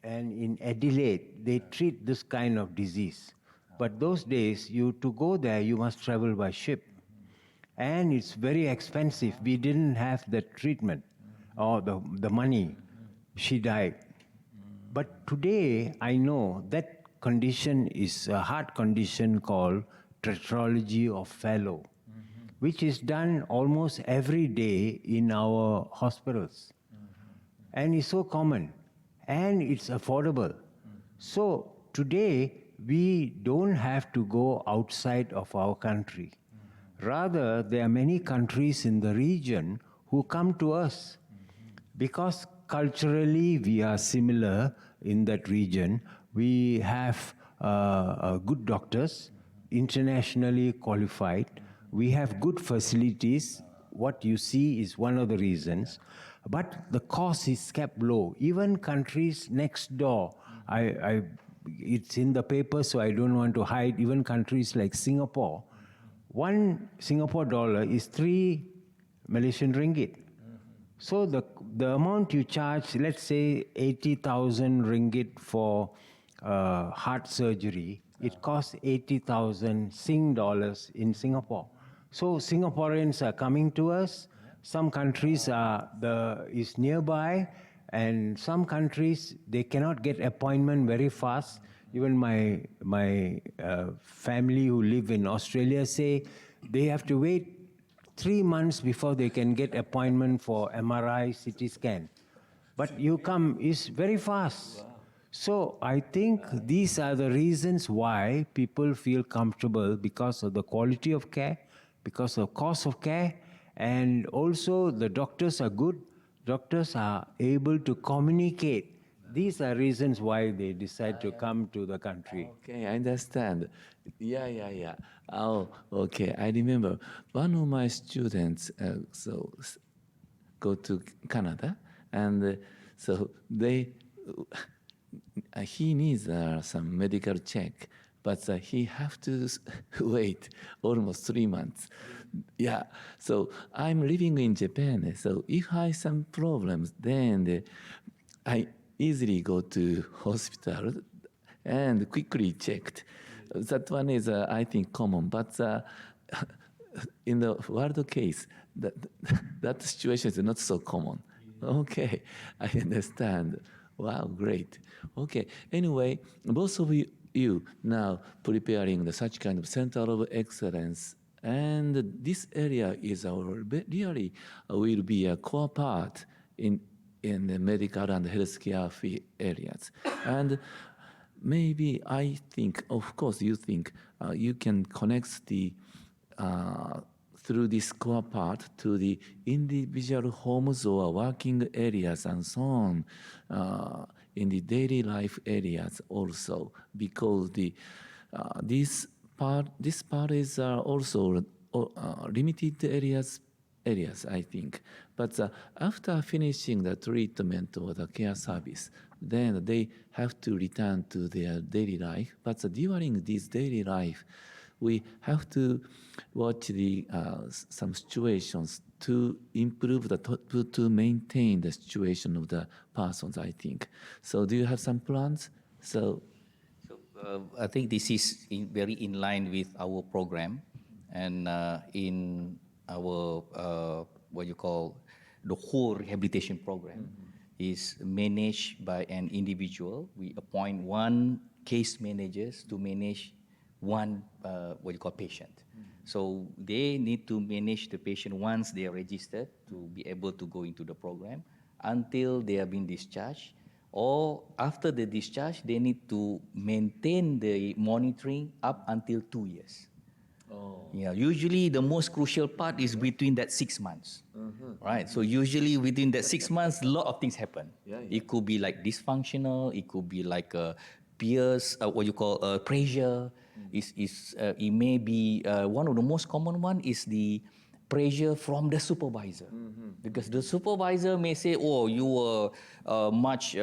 and in Adelaide they treat this kind of disease. But those days, to go there, you must travel by ship, and it's very expensive. We didn't have the treatment or the money. She died. But today I know that condition is a heart condition called tetralogy of Fallot, which is done almost every day in our hospitals. And it's so common, and it's affordable. So today, we don't have to go outside of our country. Rather, there are many countries in the region who come to us because culturally we are similar in that region. We have good doctors, internationally qualified. We have good facilities. What you see is one of the reasons. But the cost is kept low. Even countries next door, it's in the paper, so I don't want to hide. Even countries like Singapore, 1 Singapore dollar is 3 Malaysian ringgit. So the amount you charge, let's say 80,000 ringgit for heart surgery, it costs 80,000 Sing dollars in Singapore. So Singaporeans are coming to us. Some countries is nearby, and some countries they cannot get appointment very fast. Even my family who live in Australia say they have to wait 3 months before they can get appointment for MRI, CT scan. But you come, it's very fast. Wow. So I think these are the reasons why people feel comfortable, because of the quality of care, because of cost of care, and also the doctors are good. Doctors are able to communicate. These are reasons why they decide to come to the country. Okay, I understand. Yeah. Oh, okay. I remember one of my students go to Canada, and so he needs some medical check, but he have to wait almost 3 months. Yeah, so I'm living in Japan. So if I have some problems, then I easily go to hospital and quickly checked. That one is, I think, common. But in the world case, that situation is not so common. Okay, I understand. Wow, great. Okay, anyway, both of you now preparing such kind of center of excellence, and this area is really will be a core part in the medical and healthcare areas. And maybe I think, of course, you think you can connect the through this core part to the individual homes or working areas and so on in the daily life areas also, because the this part is also limited areas, I think. But after finishing the treatment or the care service, then they have to return to their daily life. But during this daily life, we have to watch the some situations to improve to maintain the situation of the persons, I think. So do you have some plans? So I think this is very in line with our program, and in our what you call the whole rehabilitation program is managed by an individual. We appoint one case managers to manage one what you call patient. So they need to manage the patient once they are registered to be able to go into the program until they have been discharged, or after the discharge they need to maintain the monitoring up until 2 years. Yeah, usually the most crucial part is between that 6 months, right? So usually within that 6 months, a lot of things happen. It could be like dysfunctional, it could be like peers, what you call pressure. It may be one of the most common one is the pressure from the supervisor, because the supervisor may say, "Oh, you were much,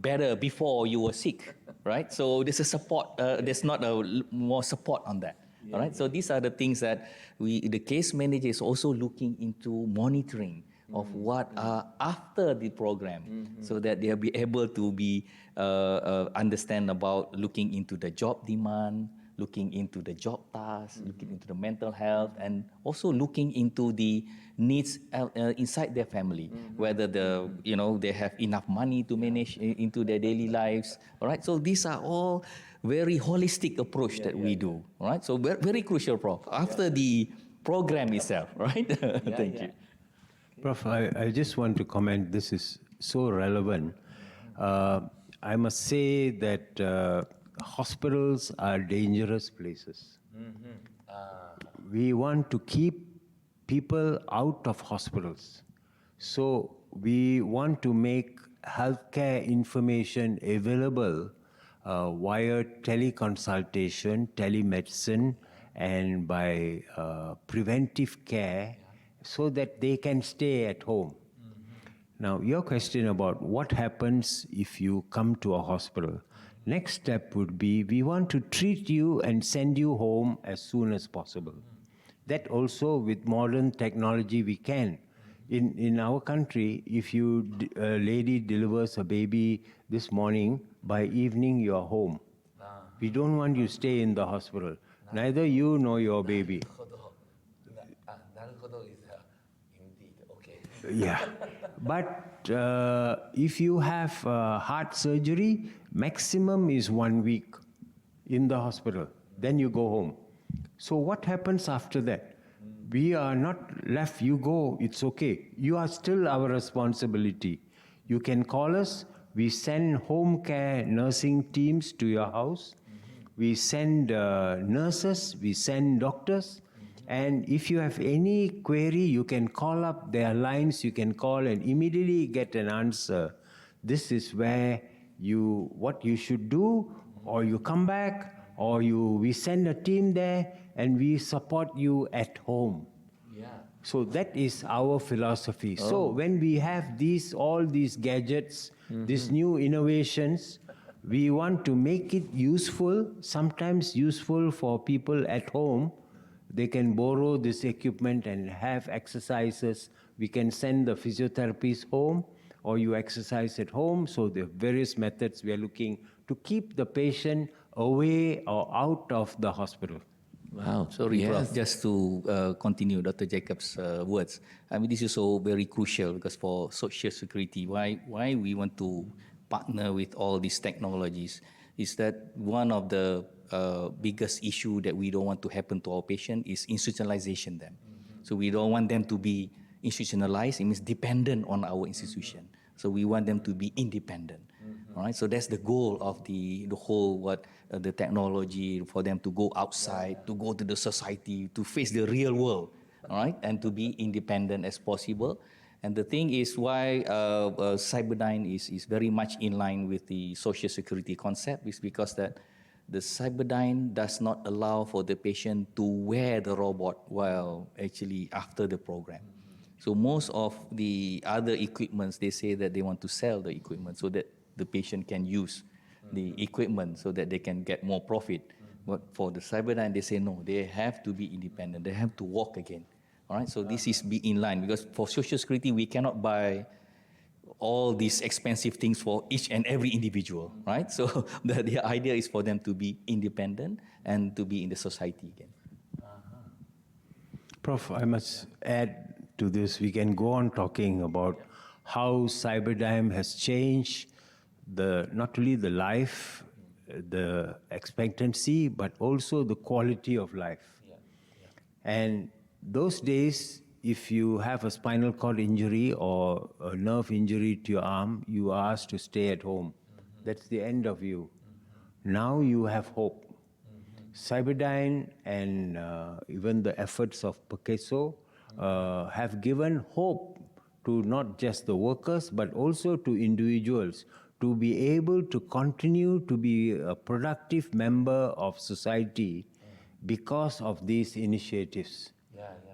better before you were sick," right? So there's a support. There's not more support on that. All right. So these are the things that the case manager is also looking into monitoring of what after the program, so that they'll be able to be understand about looking into the job demand, looking into the job tasks, looking into the mental health, and also looking into the needs inside their family, whether they have enough money to manage into their daily lives. All right. So these are all very holistic approach that we do. All right. So very, very crucial, Prof. After the program itself, right? Thank you. Prof, I just want to comment, this is so relevant. I must say that hospitals are dangerous places. We want to keep people out of hospitals. So we want to make healthcare information available via teleconsultation, telemedicine, and by preventive care, so that they can stay at home. Now, your question about what happens if you come to a hospital. Next step would be, we want to treat you and send you home as soon as possible. That also, with modern technology, we can. In our country, if a lady delivers a baby this morning, by evening you're home. We don't want you to stay in the hospital. Neither you nor your baby. Yeah, but if you have heart surgery, maximum is 1 week in the hospital. Then you go home. So what happens after that? We are not left, you go, it's okay. You are still our responsibility. You can call us. We send home care nursing teams to your house. We send nurses, we send doctors. And if you have any query, you can call up their lines, you can call and immediately get an answer. This is where what you should do, or you come back, or we send a team there and we support you at home. So that is our philosophy. So when we have all these gadgets, these new innovations, we want to make it useful, sometimes useful for people at home. They can borrow this equipment and have exercises. We can send the physiotherapists home, or you exercise at home. So there are various methods we are looking to keep the patient away or out of the hospital. Wow. Sorry, yes. Prof, just to continue Dr. Jacob's words. I mean, this is so very crucial because for social security, why we want to partner with all these technologies is that one of the biggest issue that we don't want to happen to our patient is institutionalization them. So we don't want them to be institutionalized. It means dependent on our institution. So we want them to be independent. All right. So that's the goal of the whole the technology, for them to go outside, to go to the society, to face the real world. All right, and to be independent as possible. And the thing is why CYBERDYNE is very much in line with the social security concept is because that the CYBERDYNE does not allow for the patient to wear the robot while actually after the program. So most of the other equipments, they say that they want to sell the equipment so that the patient can use the equipment so that they can get more profit. But for the CYBERDYNE, they say no, they have to be independent. They have to walk again. All right, so this is be in line because for Social Security, we cannot buy all these expensive things for each and every individual, right? So the idea is for them to be independent and to be in the society again. Prof, I must add to this, we can go on talking about how CYBERDYNE has changed not only the life, the expectancy, but also the quality of life. And those days, if you have a spinal cord injury or a nerve injury to your arm, you are asked to stay at home. That's the end of you. Now you have hope. CYBERDYNE and even the efforts of Pakeso have given hope to not just the workers, but also to individuals to be able to continue to be a productive member of society because of these initiatives.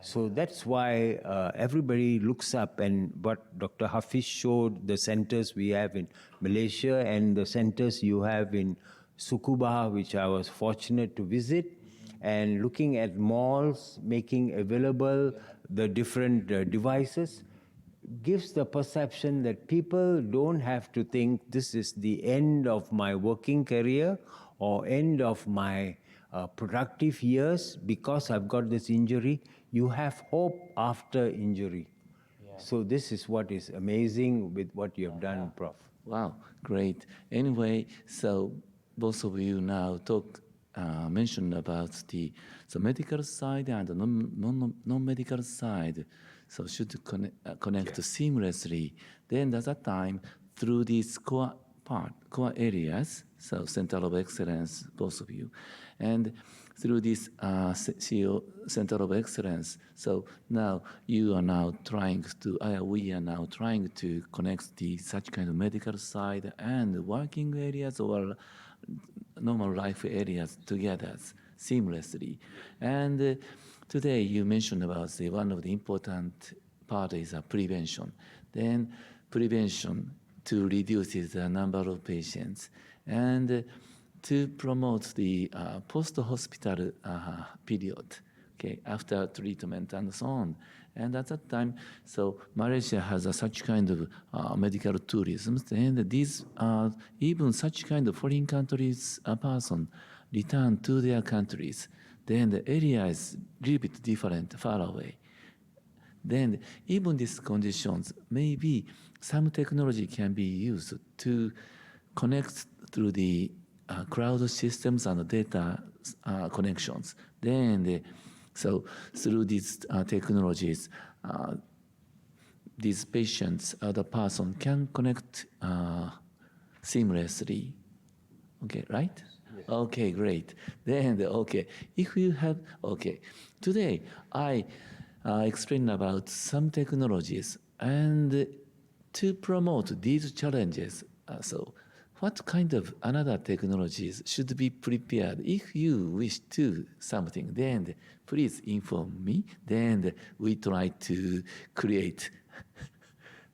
So that's why everybody looks up, and what Dr. Hafiz showed, the centers we have in Malaysia and the centers you have in Sukuba, which I was fortunate to visit, and looking at malls, making available the different devices, gives the perception that people don't have to think this is the end of my working career or end of my productive years because I've got this injury. You have hope after injury. So this is what is amazing with what you have done, Prof. Wow, great. Anyway, so both of you now mentioned about the medical side and the non-medical side. So should connect seamlessly. Then at that time, through these core areas, so Center of Excellence, both of you, and through this CEO Center of Excellence, so now we are now trying to connect such kind of medical side and working areas or normal life areas together seamlessly. And today you mentioned about one of the important part is prevention. Then prevention to reduce the number of patients and to promote the post-hospital period, okay, after treatment and so on. And at that time, so Malaysia has such kind of medical tourism, and these even such kind of foreign countries person return to their countries. Then the area is a little bit different, far away. Then even these conditions, maybe some technology can be used to connect through the cloud systems and data connections. Then, so through these technologies, these patients, the person can connect seamlessly. Okay, right? Yes. Okay, great. Then, okay, if you have, okay, today I explain about some technologies and to promote these challenges. So what kind of another technologies should be prepared? If you wish to something, then please inform me. Then we try to create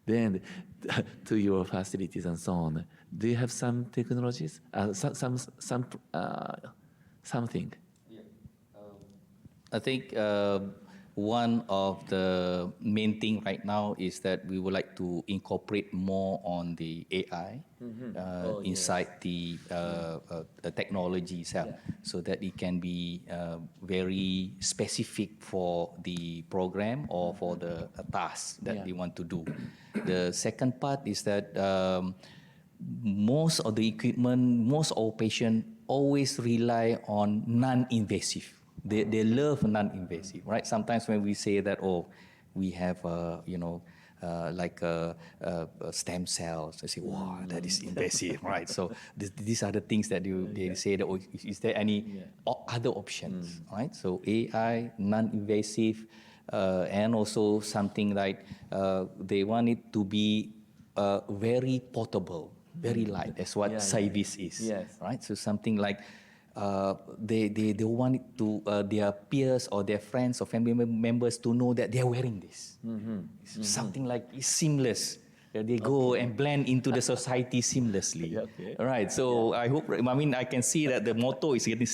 then to your facilities and so on. Do you have some technologies? Something? I think one of the main thing right now is that we would like to incorporate more on the AI inside the technology itself, so that it can be very specific for the program or for the task that we want to do. The second part is that most of the equipment, most of our patients always rely on non-invasive. They love non-invasive, right? Sometimes when we say that, oh, we have, like stem cells, they say, wow, that is invasive, right? So these are the things that they say that, oh, is there any other options, right? So AI, non-invasive, and also something like they want it to be very portable, very light. That's what Cyvis is, right? So something like they want it to their peers or their friends or family members to know that they are wearing this. Something like it's seamless. They go and blend into the society seamlessly. Right. So I hope. I mean, I can see that the motto is getting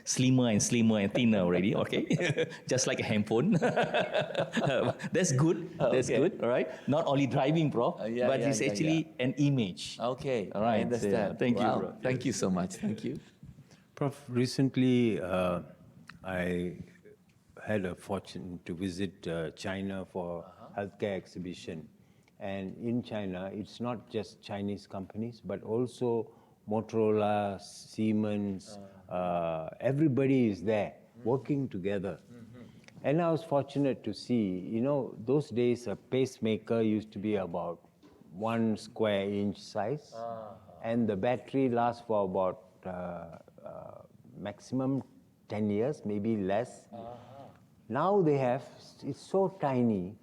slimmer and slimmer and thinner already. Okay, just like a handphone. That's good. That's good. All right. Not only driving, bro, but it's actually an image. Okay. All right. I understand. Thank you, Wow. bro. Thank you so much. Thank you. Prof, recently I had a fortune to visit China for healthcare exhibition. And in China, it's not just Chinese companies, but also Motorola, Siemens, everybody is there working together. And I was fortunate to see, those days a pacemaker used to be about 1 square inch size, and the battery lasts for about maximum 10 years, maybe less. Now they have, it's so tiny,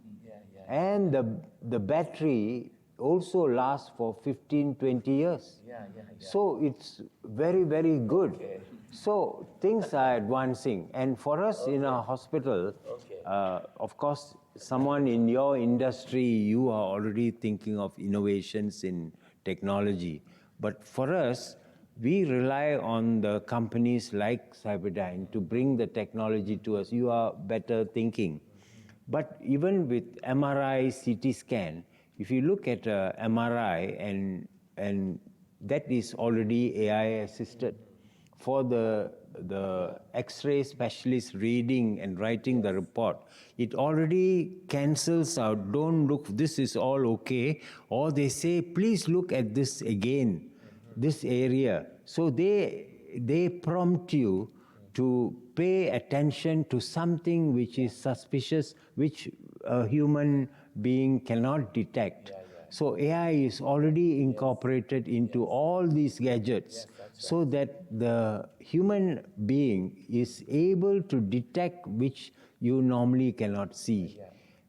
and the battery also lasts for 15, 20 years. So it's very, very good. So things are advancing. And for us in our hospital, of course, someone in your industry, you are already thinking of innovations in technology. But for us, we rely on the companies like CYBERDYNE to bring the technology to us. You are better thinking. But even with MRI, CT scan, if you look at MRI, and that is already AI assisted. For the X-ray specialist reading and writing the report, it already cancels out, don't look, this is all okay, or they say, please look at this again, this area. So they prompt you to pay attention to something which is suspicious, which a human being cannot detect. So AI is already incorporated into all these gadgets, so that the human being is able to detect which you normally cannot see.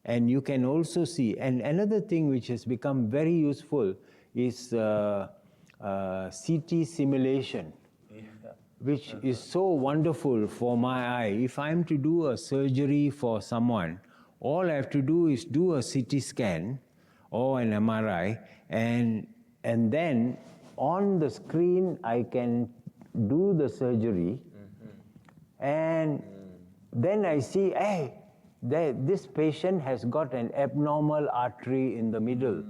And you can also see, and another thing which has become very useful is CT simulation, which is so wonderful for my eye. If I'm to do a surgery for someone, all I have to do is do a CT scan or an MRI, and then on the screen I can do the surgery, and then I see, hey, this patient has got an abnormal artery in the middle,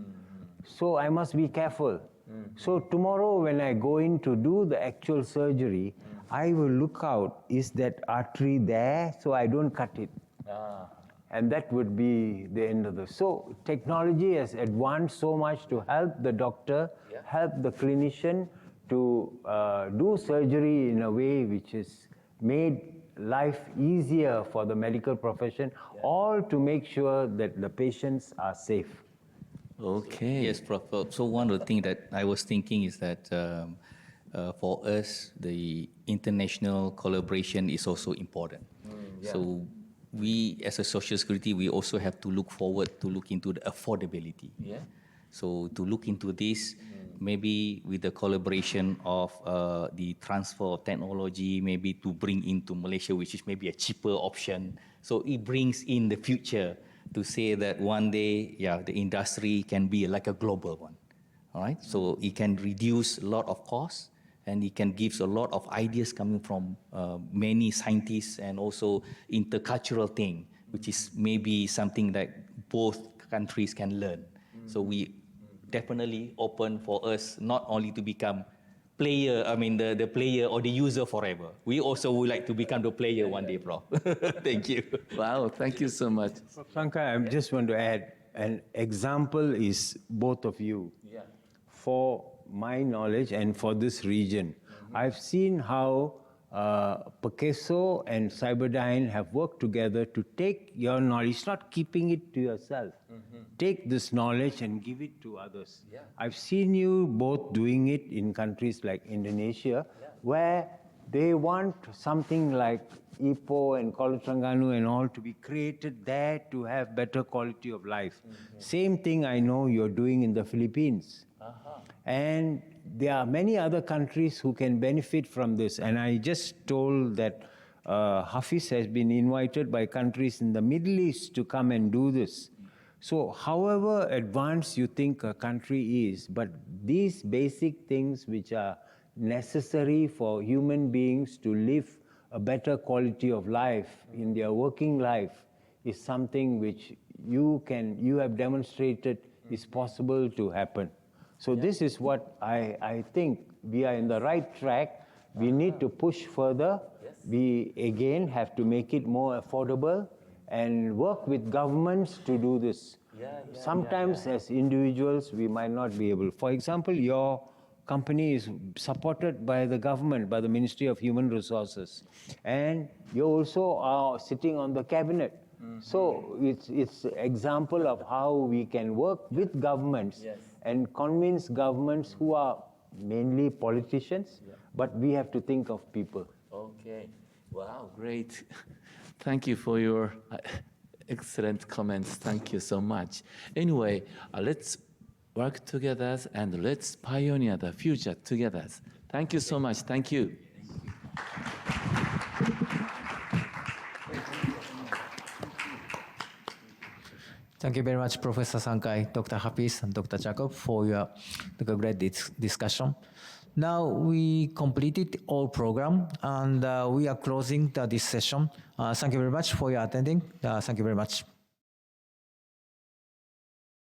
so I must be careful. So tomorrow when I go in to do the actual surgery, I will look out, is that artery there, so I don't cut it. And that would be the end of the... So technology has advanced so much to help the doctor, help the clinician to do surgery in a way which has made life easier for the medical profession, all to make sure that the patients are safe. Okay. Yes, Prof. So one of the things that I was thinking is that for us, the international collaboration is also important. So we, as a social security, we also have to look forward to look into the affordability. So to look into this, maybe with the collaboration of the transfer of technology, maybe to bring into Malaysia, which is maybe a cheaper option. So it brings in the future to say that one day, the industry can be like a global one. all right? So it can reduce a lot of costs, and it can give a lot of ideas coming from many scientists, and also intercultural thing, which is maybe something that both countries can learn. So we definitely open for us not only to become player, the player or the user forever. We also would like to become the player one day, Prof. Thank you. Wow, thank you so much. Sankar, I just want to add, an example is both of you. Yeah. For my knowledge and for this region, I've seen how Pakeso and CYBERDYNE have worked together to take your knowledge, not keeping it to yourself. Take this knowledge and give it to others. Yeah. I've seen you both doing it in countries like Indonesia, where they want something like Ipoh and Kuala Terengganu and all to be created there to have better quality of life. Same thing I know you're doing in the Philippines. And there are many other countries who can benefit from this. And I just told that Hafiz has been invited by countries in the Middle East to come and do this. So however advanced you think a country is, but these basic things which are necessary for human beings to live a better quality of life in their working life is something which you have demonstrated is possible to happen. So this is what I think we are in the right track. We need to push further. We again have to make it more affordable and work with governments to do this. Sometimes as individuals we might not be able. For example, your company is supported by the government, by the Ministry of Human Resources, and you also are sitting on the cabinet. So it's an example of how we can work with governments and convince governments who are mainly politicians, but we have to think of people. Okay. Wow, great. Thank you for your excellent comments. Thank you so much. Anyway, let's work together and let's pioneer the future together. Thank you so much. Thank you. Thank you very much, Professor Sankai, Dr. Hafiz, and Dr. Jacob, for your great discussion. Now we completed all program, and we are closing this session. Thank you very much for your attending. Thank you very much.